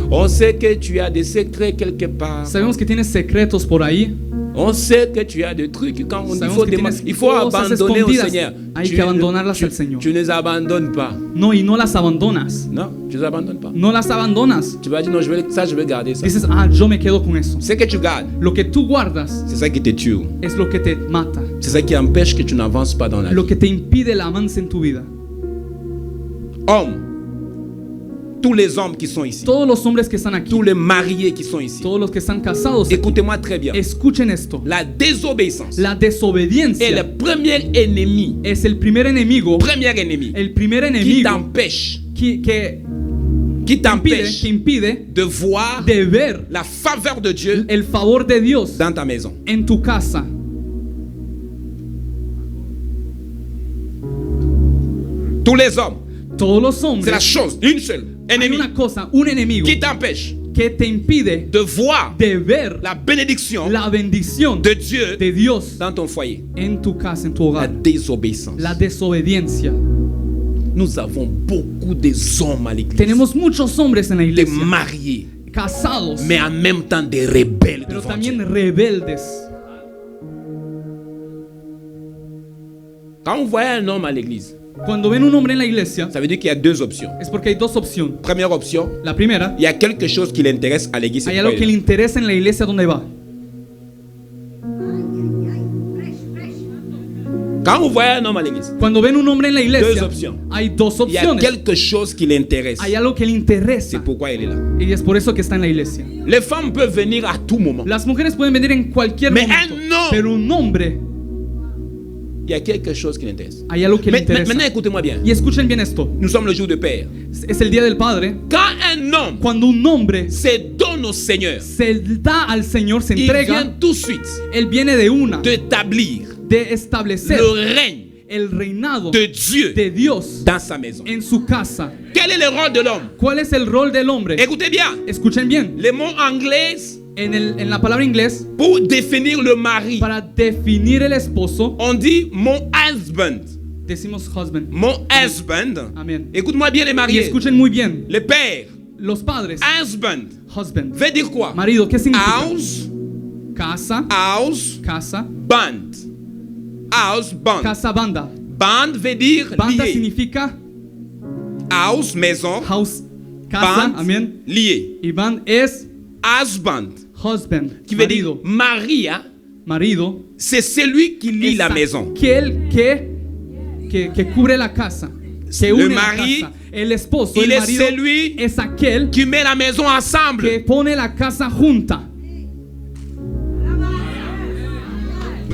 On sait que tu as des secrets quelque part. Sabemos que tienes secretos por ahí. On sait que tu as des trucs quand on dit Sabemos que il faut tienes cosas abandonner au escondidas. Seigneur. Hay que abandonarlas al Señor. Tu ne les abandonnes pas. No, y no las abandonas. Non, tu ne les abandonnes pas. No las abandonas. Tu vas dire non, je vais garder ça. Dices, yo me quedo con eso. Ce que tu gardes, Lo que tú guardas c'est ça qui te tue. es lo que te mata. C'est ça qui empêche que tu n'avances pas dans la Lo vie. que te impide el avance en tu vida. Hommes, tous les hommes qui sont ici, Todos los hombres que están aquí, tous les mariés qui sont ici, todos los que están casados, aquí, écoutez-moi très bien. escuchen esto. La désobéissance La est desobediencia le premier ennemi, es el primer enemigo, qui primer enemigo t'empêche, que impide de voir de ver la faveur de Dieu el favor de Dios dans ta maison. en tu casa. Tous les hommes, Todos los c'est la hombres, chose, une seule, hay ennemi, una cosa, un enemigo qui t'empêche que te impide de voir de ver la bénédiction la bendición de Dieu de Dios dans ton foyer. en tu casa, en tu La hogar. désobéissance. La desobediencia. Nous avons beaucoup de hommes à l'église, Tenemos muchos hombres en la des iglesia, mariés, casados, mais en même temps des rebelles pero devant también Dieu. rebeldes. Quand on voit un homme à l'église, Cuando ven un hombre en la iglesia, ça veut dire qu'il y a deux options. es porque hay dos opciones. Première option, La primera, il y a quelque chose qui l'intéresse à l'église. hay algo que le interesa en la iglesia donde va. Quand vous voyez un homme à l'église, Cuando ven un hombre en la Deux iglesia, opciones. hay dos il y a opciones. quelque chose qui l'intéresse. Hay algo que le interesa C'est pourquoi il est là. y es por eso que está en la iglesia. Les femmes peuvent venir à tout moment. Las mujeres pueden venir en cualquier Mais momento, un homme- pero un hombre, Il y a quelque chose qui l'intéresse. hay algo que le interesa. Maintenant, écoutez-moi bien. Y escuchen bien esto, Nous sommes le jour de Père. es el día del Padre. Quand un homme Cuando un hombre se donne au Seigneur, se da al Señor, se il entrega, vient tout de suite Él viene de una, d'établir de establecer le règne el reinado de Dieu de Dios dans sa maison. en su casa. Quel est le rôle de l'homme? ¿Cuál es el rol del hombre? Écoutez bien. Escuchen bien, Les mots anglais en la palabra inglés, pour définir le mari, para definir el esposo, on dit mon husband. decimos husband. Mon husband. Amén. Écoute-moi bien les Y mariés. escuchen muy bien, Le père, los padres, husband, husband, veut dire quoi? marido, ¿qué significa? House, Casa, house, casa, band. House, band. casa, banda. Band veut dire Banda lié. significa House, maison. house, casa, Band, amén. lié. Y band es Husband, husband, qui veut dire marido. mari, hein, Marido c'est celui qui lie es la maison. aquel que cubre la casa, que Le une mari, la casa. El esposo, il el est marido, celui es aquel qui met la maison ensemble. que pone la casa junta.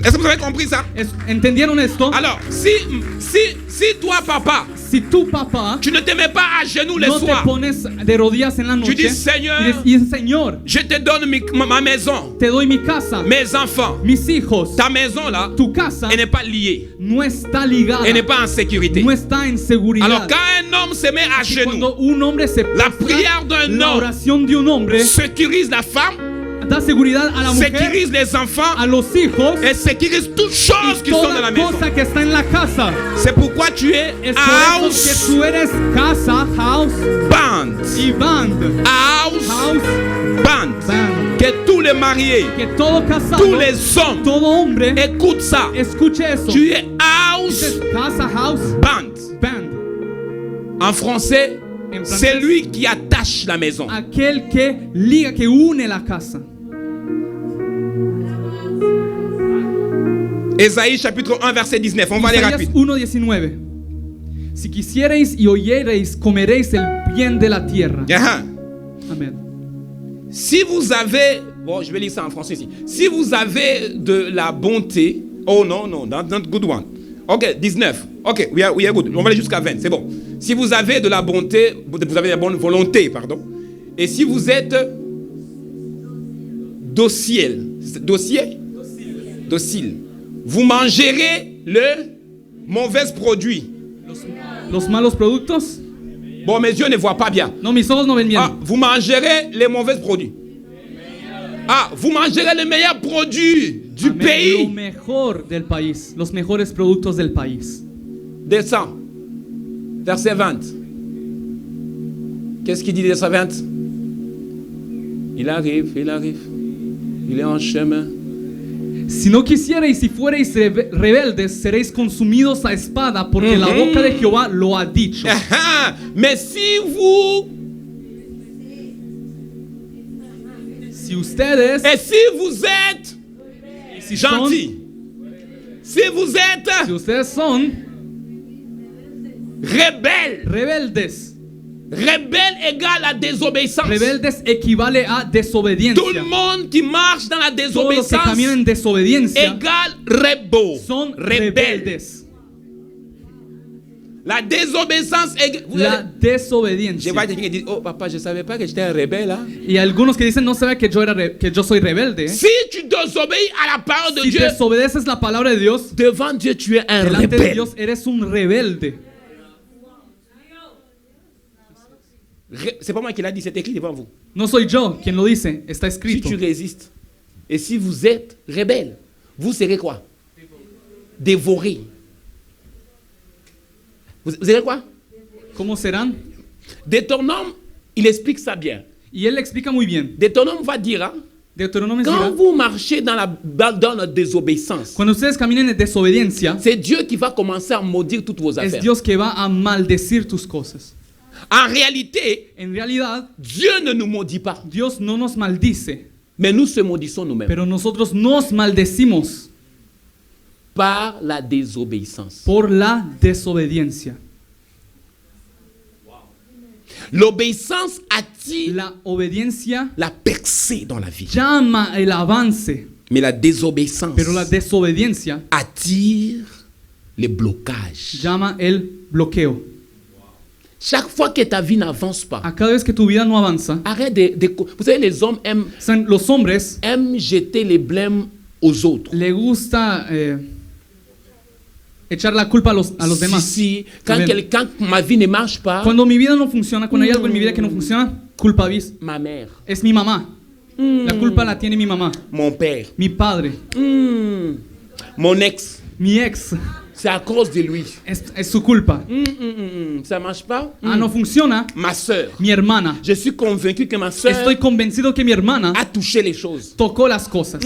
Est-ce que vous avez compris ça? ¿Entendieron esto? Alors, si toi, papa, Si tu papá tu ne te mets pas à genoux le no te soir, pones de rodillas en la noche dis, Señor, y dices, Señor, je te donne ma maison, te doy mi casa, mes enfants. mis hijos, Ta maison là, tu casa elle n'est pas liée, no está ligada, elle n'est pas en sécurité. no está en seguridad. Alors, quand un homme se met à genoux, Cuando un hombre se la postra, prière d'un la homme oración de un hombre sécurise la femme, da seguridad a la mujer, sécurise les enfants a los hijos et sécurise toutes choses y qui sont dans la toda maison. cosa que está en la casa. C'est pourquoi tu es Es por eso que house tú eres casa, house band. y band. House House, band. band. Que tous les mariés, Que todo casado, tous les hommes todo hombre, écoutent ça. escuche eso. Tu es house Dices casa, house, band. band. En français, En c'est francés, lui qui attache la maison. aquel que liga, que une la casa. Ésaïe chapitre 1 verset 19. On va aller Isaías rapide. 1:19. Si quisierais y oyereis, comeréis el bien de la tierra. Ah, Amén. si vous avez, bon, je vais lire ça en français ici. Si vous avez de la bonté, oh non, non, that's not good one. Ok, 19. Ok, we are good. On va aller jusqu'à 20, c'est bon. Si vous avez de la bonté, vous avez de la bonne volonté, pardon. Et si vous êtes docile, docile, vous mangerez le mauvais produit. Los malos productos. Bon, mes yeux ne voient pas bien. No, mis ojos no ven bien. Ah, vous mangerez les mauvais produits. Ah, vous mangerez les meilleurs produits du Amén. Lo pays. mejor del país. Los mejores productos del país. Descends. Verset 20. Qu'est-ce qu'il dit verset 20? Il arrive. Il est en chemin. Si no quisierais y fuerais rebeldes, seréis consumidos a espada, porque la boca de Jehová lo ha dicho. Mais si vous, Si ustedes et si vous êtes si son, gentils, si vous êtes si ustedes son rebelles, rebeldes, rebelle égale à désobéissance. rebeldes equivale a Tout le desobediencia. monde qui marche dans la Todos los que désobéissance caminan en desobediencia égale rebelle. son Rebelle. rebeldes. La désobéissance égale. La Je desobediencia. vois quelqu'un qui dit, oh papa, je ne savais pas que j'étais un rebelle. Hein? Y algunos que dicen no sabe que yo soy rebelde. Si tu désobéis à la parole de Si Dieu, desobedeces la palabra de Dios, devant Dieu, tu es un delante de rebelle. Dios eres un rebelde. C'est pas moi qui l'a dit, c'est écrit devant vous. No soy yo quien lo dice, está Si escrito. tu résistes, et si vous êtes rebelle, vous serez quoi? Dévoré. Vous serez quoi? ¿Cómo serán? Deutéronome, il explique ça bien. Y él explica muy bien. Deutéronome va dire, hein, Deuteronomio quand dirá, vous marchez dans la désobéissance, cuando ustedes caminen en desobediencia, c'est Dieu qui va commencer à maudire toutes vos es affaires. Dios que va a maldecir tus cosas. En réalité, En realidad, Dieu ne nous maudit pas, Dios no nos maldice, mais nous se maudissons nous-mêmes. pero nosotros nos maldecimos. par la désobéissance. por la desobediencia. L'obéissance attire La obediencia la percée dans la vie. llama el avance, Mais la désobéissance pero la desobediencia attire les blocages. llama el bloqueo. Chaque fois que ta vie n'avance pas, A cada vez que tu vida no avanza, arrête Vous savez, les hommes los hombres aiment jeter les blâmes aux autres. le gusta echar la culpa a los demás. Si, quand, Amen. quand ma vie ne marche pas, Cuando mi vida no funciona, cuando hay algo en mi vida que no funciona, culpa ma mère, es mi mamá. La culpa la tiene mi mamá, mon père, mi padre, mon ex, mi ex. c'est à cause de lui. Es su culpa. Ça marche pas? Ah, no funciona. Ma soeur, Mi hermana. je suis convaincu que ma soeur Estoy convencido que mi hermana a touché les choses. tocó las cosas.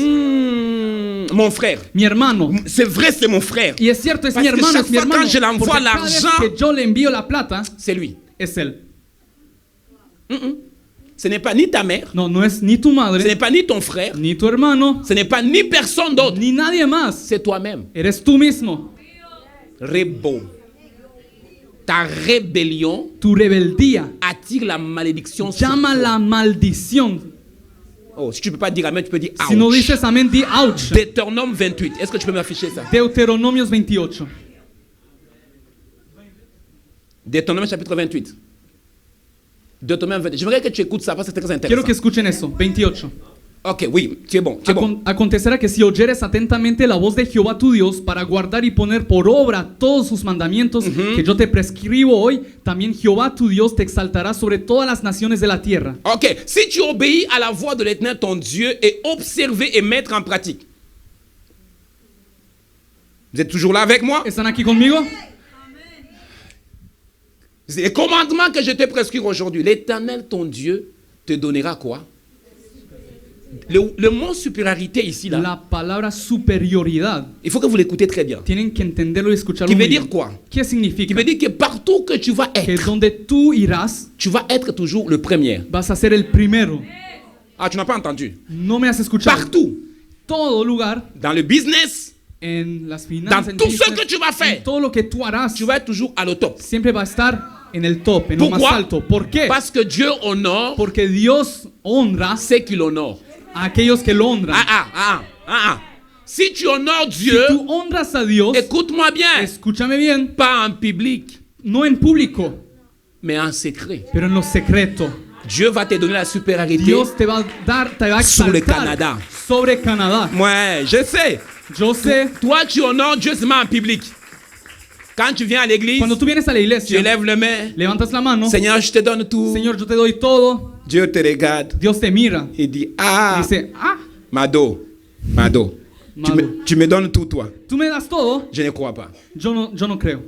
Mon frère, Mi hermano. c'est vrai, c'est mon frère. Y es cierto, es Parce mi que hermano, chaque es mi fois hermano. quand je l'envoie Porque cada vez l'argent, que yo le envío la plata, c'est lui. es él. Ce n'est pas ni ta mère, No, no es ni tu ce madre, n'est pas ni ton frère, ni tu hermano, ce n'est pas ni personne d'autre, ni nadie más. c'est toi-même. Eres tú mismo. Rebo. Ta rébellion Tu rebeldía attire la malédiction sur llama toi. la maldición. Oh, si tu ne peux pas dire amen, tu peux dire ouch. Si no dices amén, di ouch. Deutéronome 28. Est-ce que tu peux m'afficher ça? Deuteronomios 28. Deutéronome chapitre 28. Deutéronome 28. J'aimerais que tu écoutes ça parce que c'est très Quiero intéressant. que escuchen eso. 28. Ok, oui, tu es bon, tu es bon. Acontecerá que si oyeres atentamente la voz de Jehová tu Dios para guardar y poner por obra todos sus mandamientos que yo te prescribo hoy, también Jehová tu Dios te exaltará sobre todas las naciones de la tierra. Ok, si tu obéis à la voix de l'Éternel ton Dieu et observer et mettre en pratique. Vous êtes toujours là avec moi? ¿Están aquí conmigo? Les commandements que je te prescris aujourd'hui, l'Éternel ton Dieu te donnera quoi? Le mot supériorité ici, là, La palabra superioridad. il faut que vous l'écoutez très bien. Tienen que entenderlo y escucharlo Qui muy veut dire bien. quoi? ¿Qué Qui significa? veut dire que partout que tu vas Que être, donde tú irás, tu vas être toujours le premier. vas a ser el primero. Ah, tu n'as pas entendu? No me has escuchado. Partout, Todo lugar, dans le business, en las dans finanzas, en tout ce business, que tu vas en faire, todo lo que tú harás, tu vas être toujours à le top. siempre va a estar en el top, en lo más Pourquoi? alto. ¿Por qué? Parce que Dieu honore Porque Dios honra ceux qui l'honorent. a aquellos que lo honran. Si tu honores Si Dieu, tú honras a Dios, écoute-moi bien, escúchame bien, pas en public, no en público, mais en secret. pero en lo secreto. Dieu va te donner la supériorité. Dios te va a dar, te va a Sur le exaltar Canada. sobre Canadá. Ouais, je sais. Yo sé, Toi, tu honores Dieu seulement en public. Quand tu viens à l'église, cuando tú vienes a la tu iglesia, lèves le main. levantas la mano, Seigneur, je te donne tout. Señor, yo te doy todo. Dieu te regarde. Dios te mira Il dit, y ah, dice, ah, Mado. Mado. Tu me donnes tout, toi. tú me das todo, Je ne crois pas. yo no creo.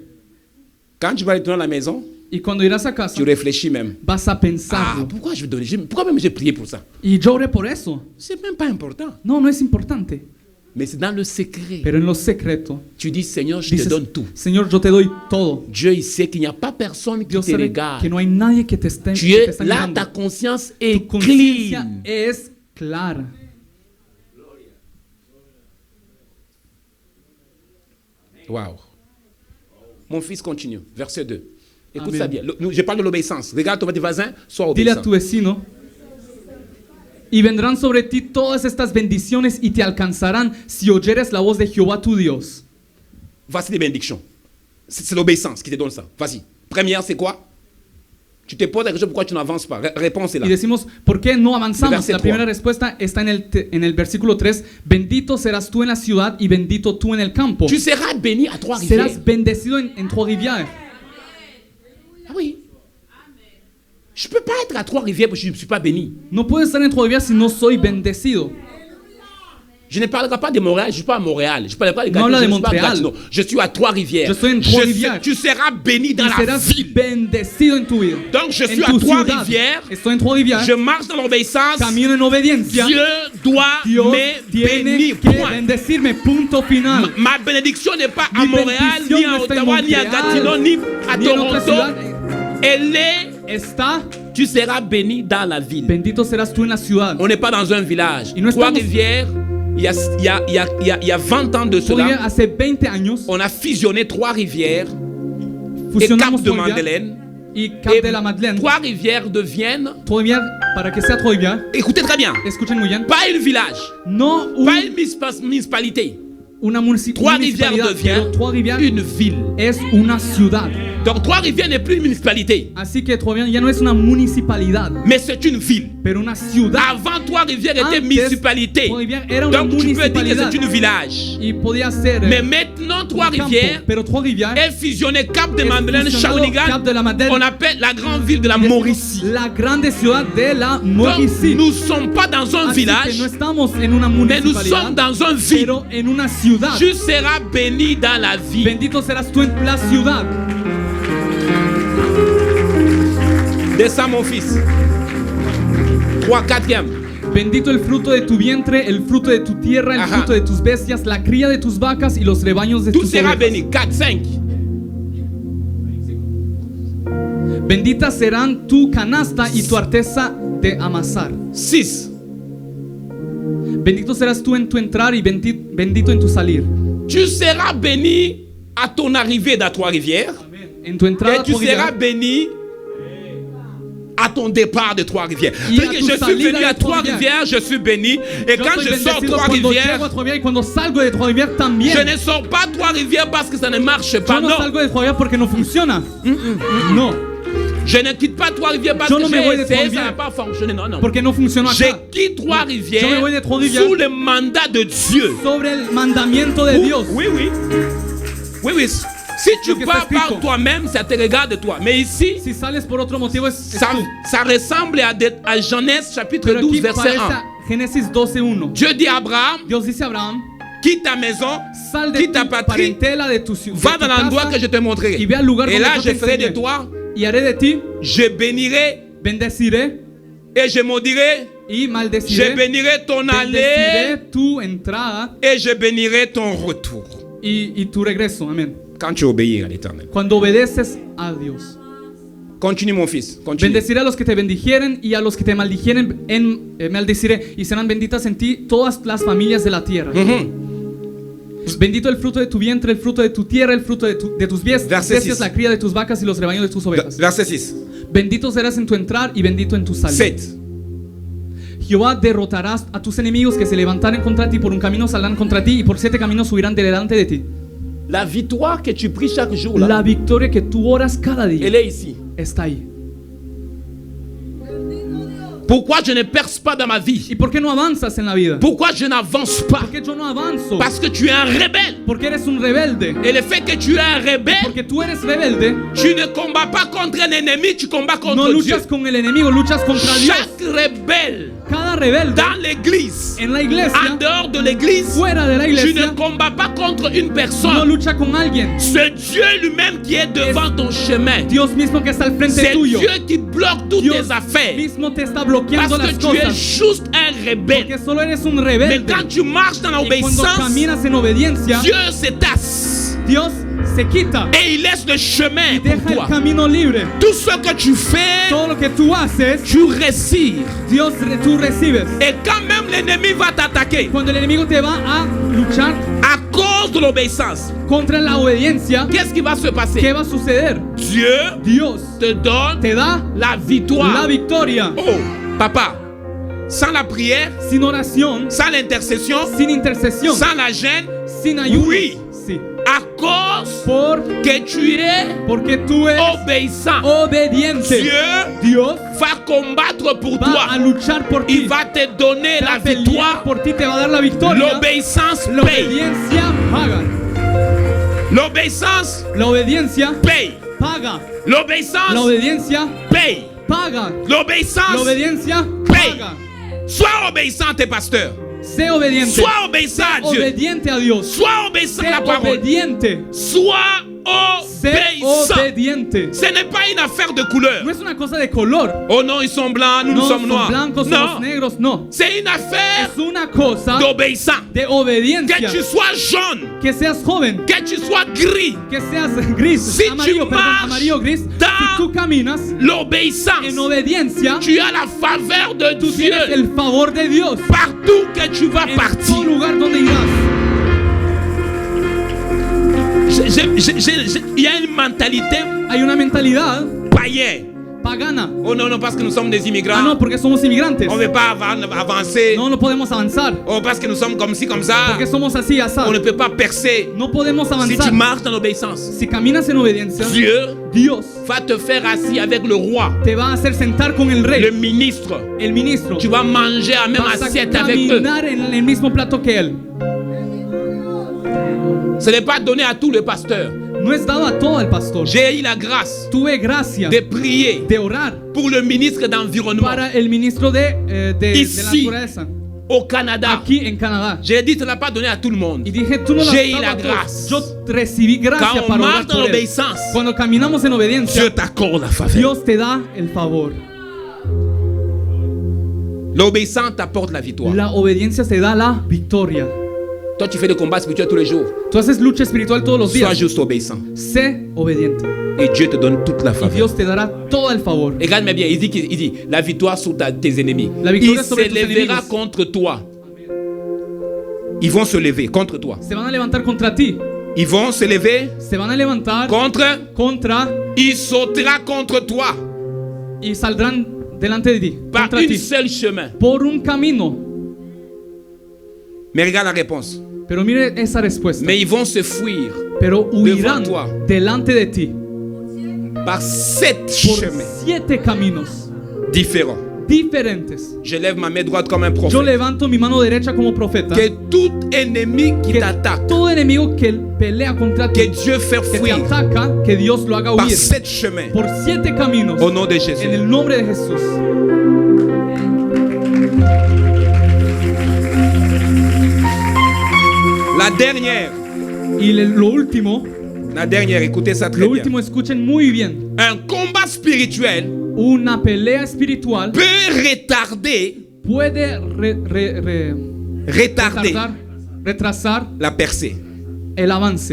Quand tu vas retourner à la maison, Y cuando irás a casa, tu réfléchis même. vas a Ah, pensarlo. pourquoi je vais donner? Pourquoi même j'ai prié pour ça? Y yo oré por eso. C'est même pas important. No, no es importante. Mais c'est dans le secret. Pero en lo secreto, Tu dis, Seigneur, je te dices, donne tout. Señor, yo te doy todo. Dieu, il sait qu'il n'y a pas personne qui Dios te sabe regarde. que no hay nadie que te esté Tu que te es está là, mirando. ta conscience Tu est conciencia clean. es clara. Wow. Mon fils continue. Verset 2. Écoute Amen. ça bien. Je parle de l'obéissance. Regarde ton voisin, sois Dile a obéissant. tu vecino, y vendrán sobre ti todas estas bendiciones y te alcanzarán si oyeres la voz de Jehová tu Dios. Voici les bénédictions. C'est l'obéissance qui te donne ça. Vas-y. Première, c'est quoi? Tu te poses la question pourquoi tu n'avances pas. Réponse est là. Y decimos, ¿por qué no El avanzamos? verset La primera 3. respuesta está en el versículo 3. Bendito serás tú en la ciudad y bendito tú en el campo. Tu seras béni à Trois-Rivières. Serás bendecido en Trois-Rivières. Ah oui. Je ne peux pas être à Trois-Rivières parce que je ne suis pas béni. No puedo estar en Trois-Rivières si no soy bendecido. Je ne parlerai pas de Montréal, je ne suis pas à Montréal. Je ne parlerai pas de No habla de je ne suis pas à Montréal. Gatineau. Je suis à Trois-Rivières. Je estoy en Trois-Rivières. Tu seras béni dans Y la serás ville. bendecido en tu vida. Donc je En suis à tu ciudad. Trois-Rivières. Estoy en Trois-Rivières. Je marche dans l'obéissance. Camino en obediencia. Dieu doit Dios me tiene bénir. que Point. bendecirme. Punto final. Ma bénédiction n'est pas à Mi Montréal, bendición ni à no está en Ottawa, ni à Montréal, Gatineau, ni à ni en otra Toronto. ciudad. Elle est, Está, tu seras béni dans la ville. bendito serás tú en la ciudad. On n'est pas dans un village. Y no estamos Trois-Rivières, il y a 20 ans de Todavía cela, hace 20 años on a fusionné Trois-Rivières et fusionamos Cap de Trois-Rivières Madeleine. y Cap Et de la Madeleine. Trois-Rivières deviennent, Trois-Rivières, para que sea Trois-Rivières, écoutez très bien, escuchen muy bien, pas un village, no pas une municipalité. una Trois-Rivières municipalidad, pero devient Trois-Rivières une ville. es una ciudad. Donc Trois-Rivières n'est plus une municipalité, Así que Trois-Rivières ya no es una municipalidad, mais c'est une ville. pero una ciudad. Avant Trois-Rivières était Antes, municipalité. Trois-Rivières era una Donc tu peux dire que municipalidad. c'est un village. Y podía ser Mais maintenant Trois-Rivières campo, pero Trois-Rivières est fusionné Cap de es Madeleine, fusionado Shawinigan. Cap de la Madeleine. On appelle la grande ville de la es Mauricie. la grande ciudad de la Donc Mauricie. nous ne sommes pas dans un Así que village, no estamos en una mais nous municipalidad, sommes dans un ville. pero en una ciudad. Tu seras béni dans la vie. Bendito serás tú en la ciudad. Descends mon fils. 3, 4e. Bendito el fruto de tu vientre, el fruto de tu tierra, el Ajá. fruto de tus bestias, la cría de tus vacas y los rebaños de Tout tus sera ovejas. béni. 4, 5. Benditas serán tu canasta y tu arteza de amasar. 6. Bendito serás tú en tu entrar y bendito en tu salir. Tu seras béni à ton arrivée dans Trois-Rivières. En tu entrada Et tu Trois-Rivières, seras béni à ton départ de Trois-Rivières. Y C'est a que tu je suis salida venu à de Trois-Rivières. Trois-Rivières, je suis béni. Et yo quand soy je sors bendecido cuando llego Trois-Rivières, a Trois-Rivières y cuando salgo de Trois-Rivières también. je ne sors pas Trois-Rivières parce que ça ne marche pas. Yo no Non. salgo de Trois-Rivières porque no funciona. No, Je ne quitte pas Trois-Rivières parce Yo que no me voy de j'ai essayé, ça Trois-Rivières. n'a pas fonctionné. Non, non. porque no funciona Je acá. quitte Trois-Rivières Yo me voy de Trois-Rivières. sous le mandat de Dieu. Sobre el mandamiento de Dios. Oui, oui. Oui, oui. Si tu Lo que pars está escrito. par toi-même, ça te regarde toi. Mais ici, Si sales por otro motivo es ça, tú. ça ressemble à Genèse chapitre Pero 12, aquí verset parece 1. a Génesis 12:1. Dieu dit à Abraham, Dios dice a Abraham, quitte ta maison, sal de quitte ta tu patrie, parentela, de tu ciudad, va dans l'endroit que je te montrerai. y ve al lugar Et donde là, yo je te ferai de enseñé. toi, y haré de ti, je bénirai bendeciré et je maudirai. y Je maldeciré. bénirai ton aller Bendeciré tu entrada et je bénirai ton retour. y tu regreso. Amén. Quand tu obéis à l'Éternel. Cuando obedeces a Dios. Continue mon fils. Continue. Bendeciré a los que te bendijeren y a los que te maldijeren maldeciré y serán benditas en ti todas las familias de la tierra. Bendito el fruto de tu vientre, el fruto de tu tierra, el fruto de tus Verset 6. bestias, la cría de tus vacas y los rebaños de tus ovejas. Verset 6. Bendito serás en tu entrar y bendito en tu salir. 7. Jehová derrotarás a tus enemigos que se levantaren contra ti, por un camino saldrán contra ti y por 7 caminos subirán delante de ti. La victoire que tu pries chaque jour, là, La victoria que tú oras cada día elle est ici. está ahí. Pourquoi je ne perce pas dans ma vie? ¿Y por qué no avanzas en la vida? Pourquoi je n'avance pas? ¿Por qué yo no avanzo? Parce que tu es un rebelle. Porque eres un rebelde. Et le fait que tu es un rebelle, Porque tú eres rebelde, tu ne combats pas contre un ennemi, tu combats no contre Dieu. luchas con el enemigo, luchas contra Dios. Chaque rebelle Cada rebelde dans l'église, en la en iglesia, dehors de l'église, fuera de la tu ne iglesia, combats pas contre une no personne. lucha con alguien. C'est Dieu lui-même qui est devant ton chemin. Dios mismo que está al frente C'est tuyo. Dieu qui bloque toutes Dios tes affaires. mismo te está bloqueando Parce las que tu es cosas. juste un rebelle. Porque solo eres un Mais rebelde. quand tu marches dans Y cuando l'obéissance, caminas en obediencia, Dieu se tasse Dios se quita et il laisse le chemin y pour deja el toi. camino libre. Tout ce que tu fais, Todo lo que tú haces, tu réussis. tú recibes. Et quand même l'ennemi va t'attaquer Cuando el enemigo te va a luchar à cause de l'obéissance, contra la obediencia, qu'est-ce qui va se ¿qué passer? va a suceder? Dieu Dios te donne te da la la victoire. victoria. Oh, papa, sans la prière, Sin oración, sans l'intercession, sin intercesión, sans la gêne, sin ayuno. oui, Sí. à cause Porque que tu es tú eres obéissant, obediente. Dieu Dios va combattre pour va a toi. luchar por ti. Il va te donner Va la a pelear victoire. por ti, te va a dar la victoria. L'obéissance La paye. obediencia paga. L'obéissance La obediencia paye. paga. La L'obéissance obediencia paye. paga. La L'obéissance obediencia paye. paga. Sois obéissant tes pasteurs. Sé obediente. Sois obéissant à Dieu. Obediente a Dios. Sois obéissant Sé à la parole. obediente. Sois Sé obéissant. obediente. Ce n'est pas une affaire de couleur. No es una cosa de color. Oh non, ils sont blancs, nous, No nous sommes son noirs. blancos, Non, somos negros. No. c'est une affaire Es una cosa d'obéissance. de Que obediencia. tu sois jaune, Que seas joven. que tu sois gris, Que seas gris. Si Amarillo, tu perdón, marches amarillo, gris. dans Si tú caminas l'obéissance, en obediencia, tu as la faveur de tú Dieu tienes el favor de Dios. partout que tu vas En todo partir. lugar donde irás. Il y a une mentalité Hay una mentalidad païenne. pagana. Oh non, non, parce que nous sommes des Ah, immigrants. no, porque somos inmigrantes. On ne veut pas avancer. No, no podemos avanzar. Oh, parce que nous sommes comme ci, comme ça. Porque somos así, así. On ne peut pas percer. No podemos Si avanzar. tu marches dans l'obéissance, Si caminas en obediencia, Dieu Dios va te faire assis avec le roi, te va a hacer sentar con el le rey, ministre. el ministro. Tu vas manger à la même Vas a assiette avec eux. caminar en el mismo plato que él. Ce n'est pas donné à tous les pasteurs. No es dado a todo el pastor. J'ai eu la grâce Tuve gracia de prier de orar pour le ministre d'Environnement para el ministro de Ici. naturaleza au Canada. aquí en Canadá. J'ai dit, tu ne l'as pas donné à tout le monde. Y dije, tú no lo J'ai has eu dado la a todos. grâce. Yo recibí gracia Quand on para orar marche dans por él. l'obéissance, Cuando caminamos en obediencia, Dieu t'accorde la faveur. Dios te da el favor. L'obéissance t'apporte la victoire. La obediencia te da la victoria. Toi, tu fais des combats spirituels tous les jours. Tú haces lucha espiritual todos los Sois días. juste obéissant. Sé obediente. Et Dieu te donne toute la Y faveur. Dios te dará todo el favor. Regarde-moi bien, il dit la victoire sur tes ennemis. La Il victoria se sobre tus lèvera enemigos. contre toi. Ils vont se lever contre toi. Se van a levantar contra ti. Ils vont se lever Se van a levantar contra il sautera contre toi y saldrán delante de ti. par Contra un ti. seul chemin. Por un camino. Mais regarde la réponse. Pero mire esa respuesta. Mais ils vont se fuir Pero huirán toi. delante de ti par 7 por chemins 7 caminos différents. diferentes. Je lève ma main droite comme un Yo prophète. levanto mi mano derecha como profeta. Que tout ennemi qui Que t'attaque, todo enemigo que pelea contra que ti, Dieu fait que te fuir ataca, que Dios lo haga par huir 7 chemins. por 7 caminos Au nom de en Jésus. el nombre de Jesús. La dernière, Y la dernière, écoutez ça très lo bien. último, escuchen muy bien. Un combat spirituel Una pelea espiritual peut retarder, puede retarder retrasar la percée. el avance.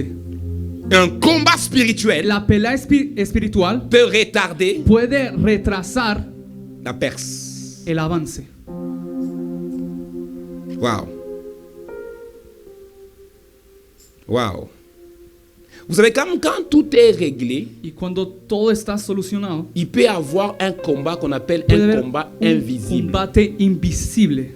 Un combat spirituel La pelea espiritual peut retarder puede retrasar la perce. el avance. Wow. Wow. Vous savez, quand tout est réglé, Y cuando todo está solucionado, il peut y avoir un combat qu'on appelle puede un haber combat un invisible. combate invisible.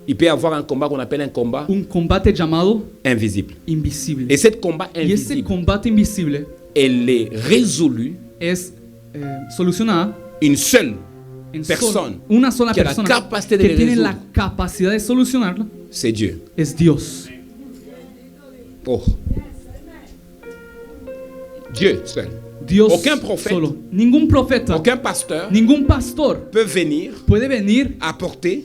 Il peut y avoir un combat qu'on appelle un combat Un combate llamado invisible. invisible. Et ce combat Y ese invisible, combate invisible elle est résolue es solucionada une seule en Persona una sola que a la persona capacidad de que tiene resolver. la capacidad de solucionarla, c'est Dieu. es Dios. Oh. Dieu seul. Dios Aucun prophète, solo. Ningún profeta, aucun pasteur ningún pastor peut venir puede venir apporter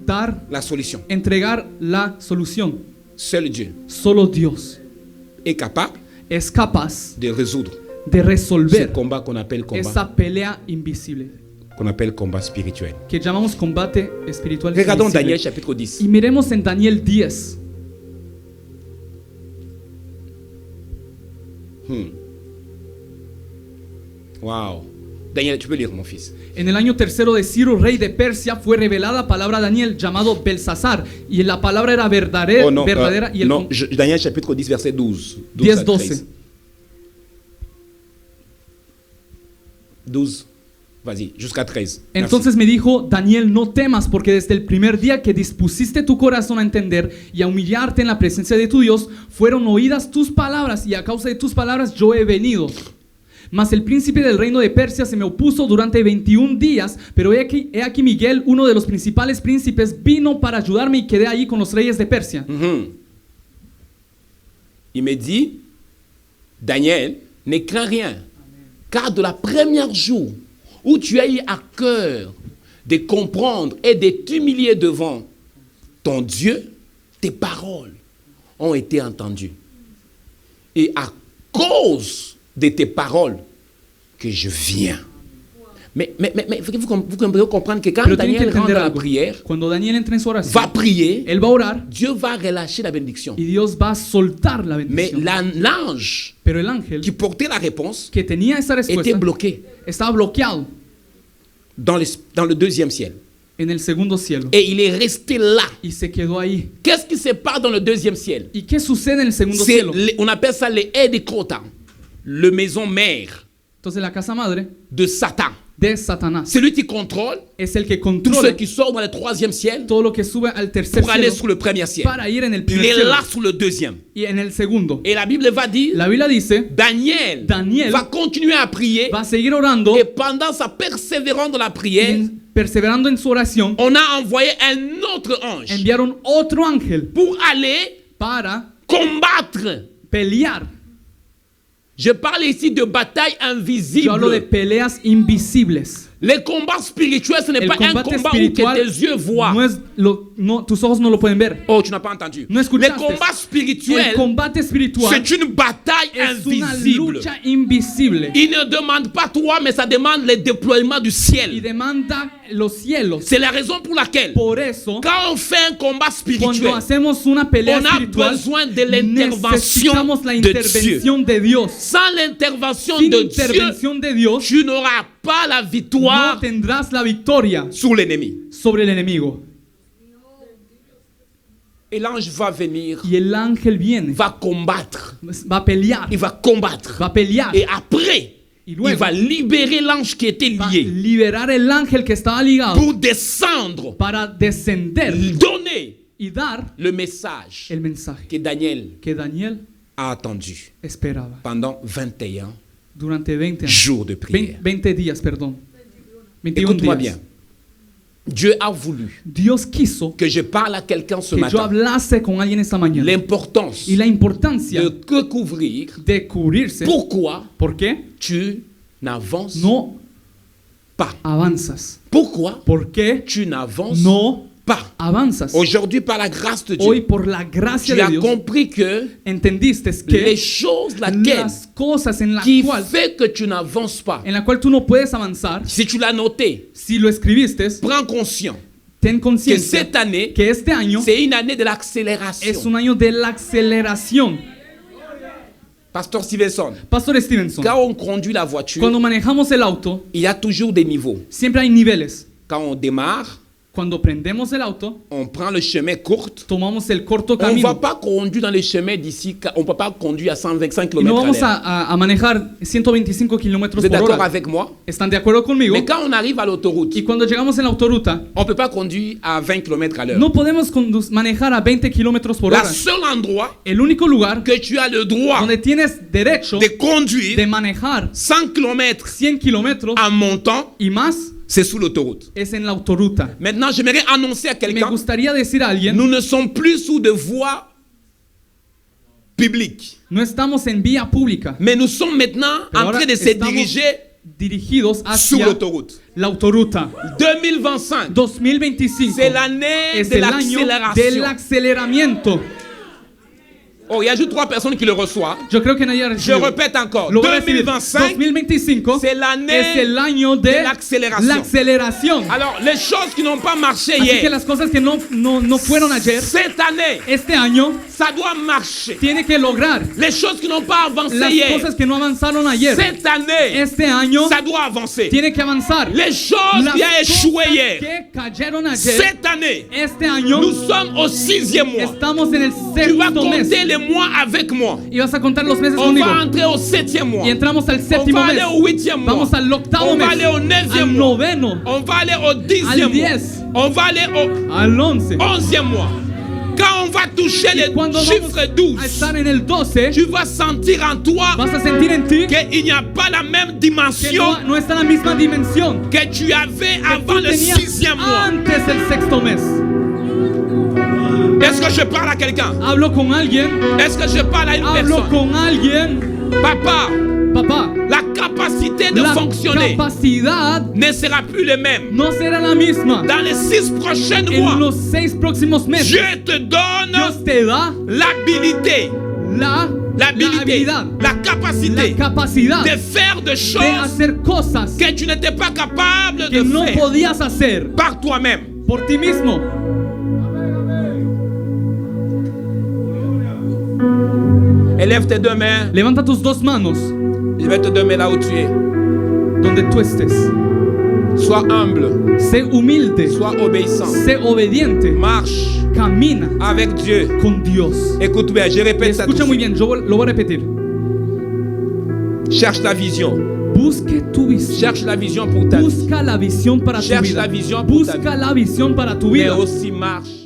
dar, la solution. entregar la solución. Seul Dieu Solo Dios est capable es capaz de résoudre de ce resolver combat qu'on appelle esa pelea invisible combat spirituel. que llamamos combate espiritual Regardons invisible. Daniel chapitre 10. Y miremos en Daniel 10. Wow. Daniel, tu peux lire, mon fils. En el año tercero de Ciro, rey de Persia, fue revelada palabra a Daniel llamado Belsasar. Y la palabra era verdadera, Oh non, verdadera y el non, Daniel chapitre 10, verset 12. 12 à 10, 12. 13. 12. Vas-y, jusqu'à 13. Merci. Entonces me dijo, Daniel, no temas, porque desde el primer día que dispusiste tu corazón a entender y a humillarte en la presencia de tu Dios, fueron oídas tus palabras, y a causa de tus palabras yo he venido. Mas el príncipe del reino de Persia se me opuso durante 21 días, pero he aquí Miguel, uno de los principales príncipes, vino para ayudarme y quedé allí con los reyes de Persia. Il me dit, Daniel, ne crains rien, car de la première jour où tu as eu à cœur de comprendre et de t'humilier devant ton Dieu, tes paroles ont été entendues. Et à cause de tes paroles que je viens. Mais vous pouvez comprendre que quand Pero tienen que Daniel rentre entender dans la algo. prière, Cuando Daniel entra en su oración, va prier, él va a orar Dieu va relâcher la bénédiction. y Dios va a soltar la Mais bendición. l'ange Pero el ángel qui portait la réponse que tenía esa était respuesta bloqué estaba bloqueado dans le deuxième ciel. en el segundo cielo Et il est resté là. y se quedó ahí. Qu'est-ce qui se passe dans le deuxième ciel? ¿Y qué sucede en el segundo C'est cielo? on appelle ça les haies des crotas, le maison mère Entonces la casa madre de Satan. de Satanás C'est lui qui contrôle es el que tout ce controla qui sort dans le troisième ciel todo lo que sube al tercer pour aller cielo sur le premier ciel. para ir en el Il primer est cielo là sur le deuxième. y en el segundo. Et la Bible va dire, La Biblia dice, Daniel va continuer à prier. va a seguir orando Et pendant sa persévérance dans la prière, perseverando en su oración. on a envoyé un autre ange Enviaron otro ángel pour aller para combattre. pelear. Je parle ici de bataille Yo hablo de invisible. peleas invisibles. Les combats spirituels, ce n'est El pas un combate combat où que espiritual tes yeux voient. tus ojos no lo pueden ver. Oh, tu n'as pas entendu. No Les escuchaste. combats El spirituels, combate espiritual c'est une bataille es una invisible. lucha invisible Il ne demande pas toi, mais ça demande le déploiement du y ciel. demanda los cielos. C'est la raison pour laquelle, Por eso, quand on fait un combat cuando spirituel, hacemos una pelea on a espiritual, besoin de l'intervention necesitamos la de Dieu. intervención de Dios. Sans l'intervention Sin de Dieu, intervención de Dios, tu n'auras pas la no victoire tendrás la victoria sur l'ennemi. sobre el enemigo. Et l'ange va venir, Y el ángel viene, va combattre, va a pelear, il va combattre. va a pelear. Et après, Y il luego va libérer l'ange qui était va a lié liberar el ángel que estaba ligado pour descendre, para descender donner y dar le message el mensaje que Daniel que Daniel a attendu esperaba pendant 21 durante 20 años. jours de prière. 20 días, perdón. 21 Écoute-moi días. bien. Dieu a voulu Dios quiso que je parle à quelqu'un ce que yo matin. hablase con alguien esta mañana. L'importance Y la importancia de recouvrir de cubrirse. pourquoi ¿Por qué? tu n'avances No pas. avanzas. Pourquoi ¿Por qué? tu n'avances No pas. avanzas. Aujourd'hui, par la grâce de Hoy Dieu, por la gracia tu de as Dios compris que entendiste les que choses laquelle las cosas en la qui cual fait que tu n'avances pas, en la cual tú no puedes avanzar, si tu l'as noté, si lo escribiste, prends conscience ten que conciencia cette année, que este año c'est une année de es l'accélération. un año de la aceleración. Pasteur Stevenson, Pastor Stevenson, quand on conduit la voiture, cuando manejamos el auto, il y a toujours des niveaux. siempre hay niveles. Quand on démarre, Cuando prendemos el auto, on prend le chemin court. tomamos el corto On ne va camino. pas conduire dans les chemins d'ici. On ne peut pas conduire à 125 Y no km vamos à l'heure. a manejar 125 kilómetros Vous êtes por d'accord hora. avec moi? ¿Están de acuerdo conmigo? Mais quand on arrive à l'autoroute, Y cuando llegamos en la autoruta, on ne peut pas conduire à 20 km à l'heure. no podemos manejar a 20 kilómetros por Le hora. seul endroit El único lugar que tu as le droit donde tienes derecho de conduire de manejar 100 km 100 kilómetros en montant, y más c'est sous l'autoroute. es en la autoruta. Maintenant, j'aimerais annoncer à Me quelqu'un, gustaría decir a alguien, nous ne sommes plus sous de voies publiques, no estamos en vía pública, mais nous sommes maintenant pero en ahora train de se estamos diriger dirigidos sur hacia l'autoroute. la autoruta. 2025, 2025 c'est l'année es de el año del l'accélération. aceleramiento. Oh, il y a juste 3 personnes qui le reçoivent. Yo creo que nadie ha Je recibido. répète encore, Lo voy a recibir. 2025, 2025 c'est l'année es el año de de l'accélération. la aceleración. Alors, les choses qui n'ont pas marché Así que hier, las cosas que no fueron ayer, cette année, este año ça doit marcher. tiene que lograr. Les choses qui n'ont pas avancé Las hier, cosas que no avanzaron ayer, cette année, este año ça doit avancer. tiene que avanzar. Les choses Las qui ont échoué cosas hier, que cayeron ayer, cette année, este año nous sommes au 6e mois. estamos en el Tu vas sexto mes. compter les mois avec moi. Y vas a contar los meses On conmigo. va entrer au 7e mois. Y entramos al On séptimo va mes. aller au 8e mois. Vamos al octavo On va mes. aller au 9e Al mois. noveno. On va aller au 10e Al mois. 10. On va aller au Al 11. 11e mois. Quand on va toucher Y le cuando chiffre vamos 12, a estar en el 12, tu vas sentir en toi vas a sentir en ti qu'il n'y a pas la même que dimension no está en la misma dimensión que tu avais que avant tú le tenías 6e mois. antes del sexto mes. Est-ce que je parle à quelqu'un? Hablo con alguien, Est-ce que je parle à une hablo personne? con alguien. Papa, Papá, la capacité de la fonctionner capacidad ne sera plus le même. no será la misma. Dans les 6 prochains En mois, los 6 próximos meses, Dieu te donne Dios te da l'habilité la l'habilité, habilidad, la capacité la capacidad de faire des de choses hacer cosas que tu n'étais pas capable que de no faire podías hacer par toi-même. por ti mismo. Élève tes deux mains. Levanta tus dos manos Je vais te donner là où tu es. donde tú estés. Sois humble. Sé humilde, Sois obéissant. sé obediente, Marche camina avec Dieu. con Dios. Écoute bien, je répète ça tout Escucha de muy suite. bien, yo lo voy a repetir. Cherche la vision. Busque tu visión. Cherche la vision pour ta vie. Busca la visión para tu Cherche vida. la visión pour ta Busca vie. la visión para tu Mais vida. aussi marche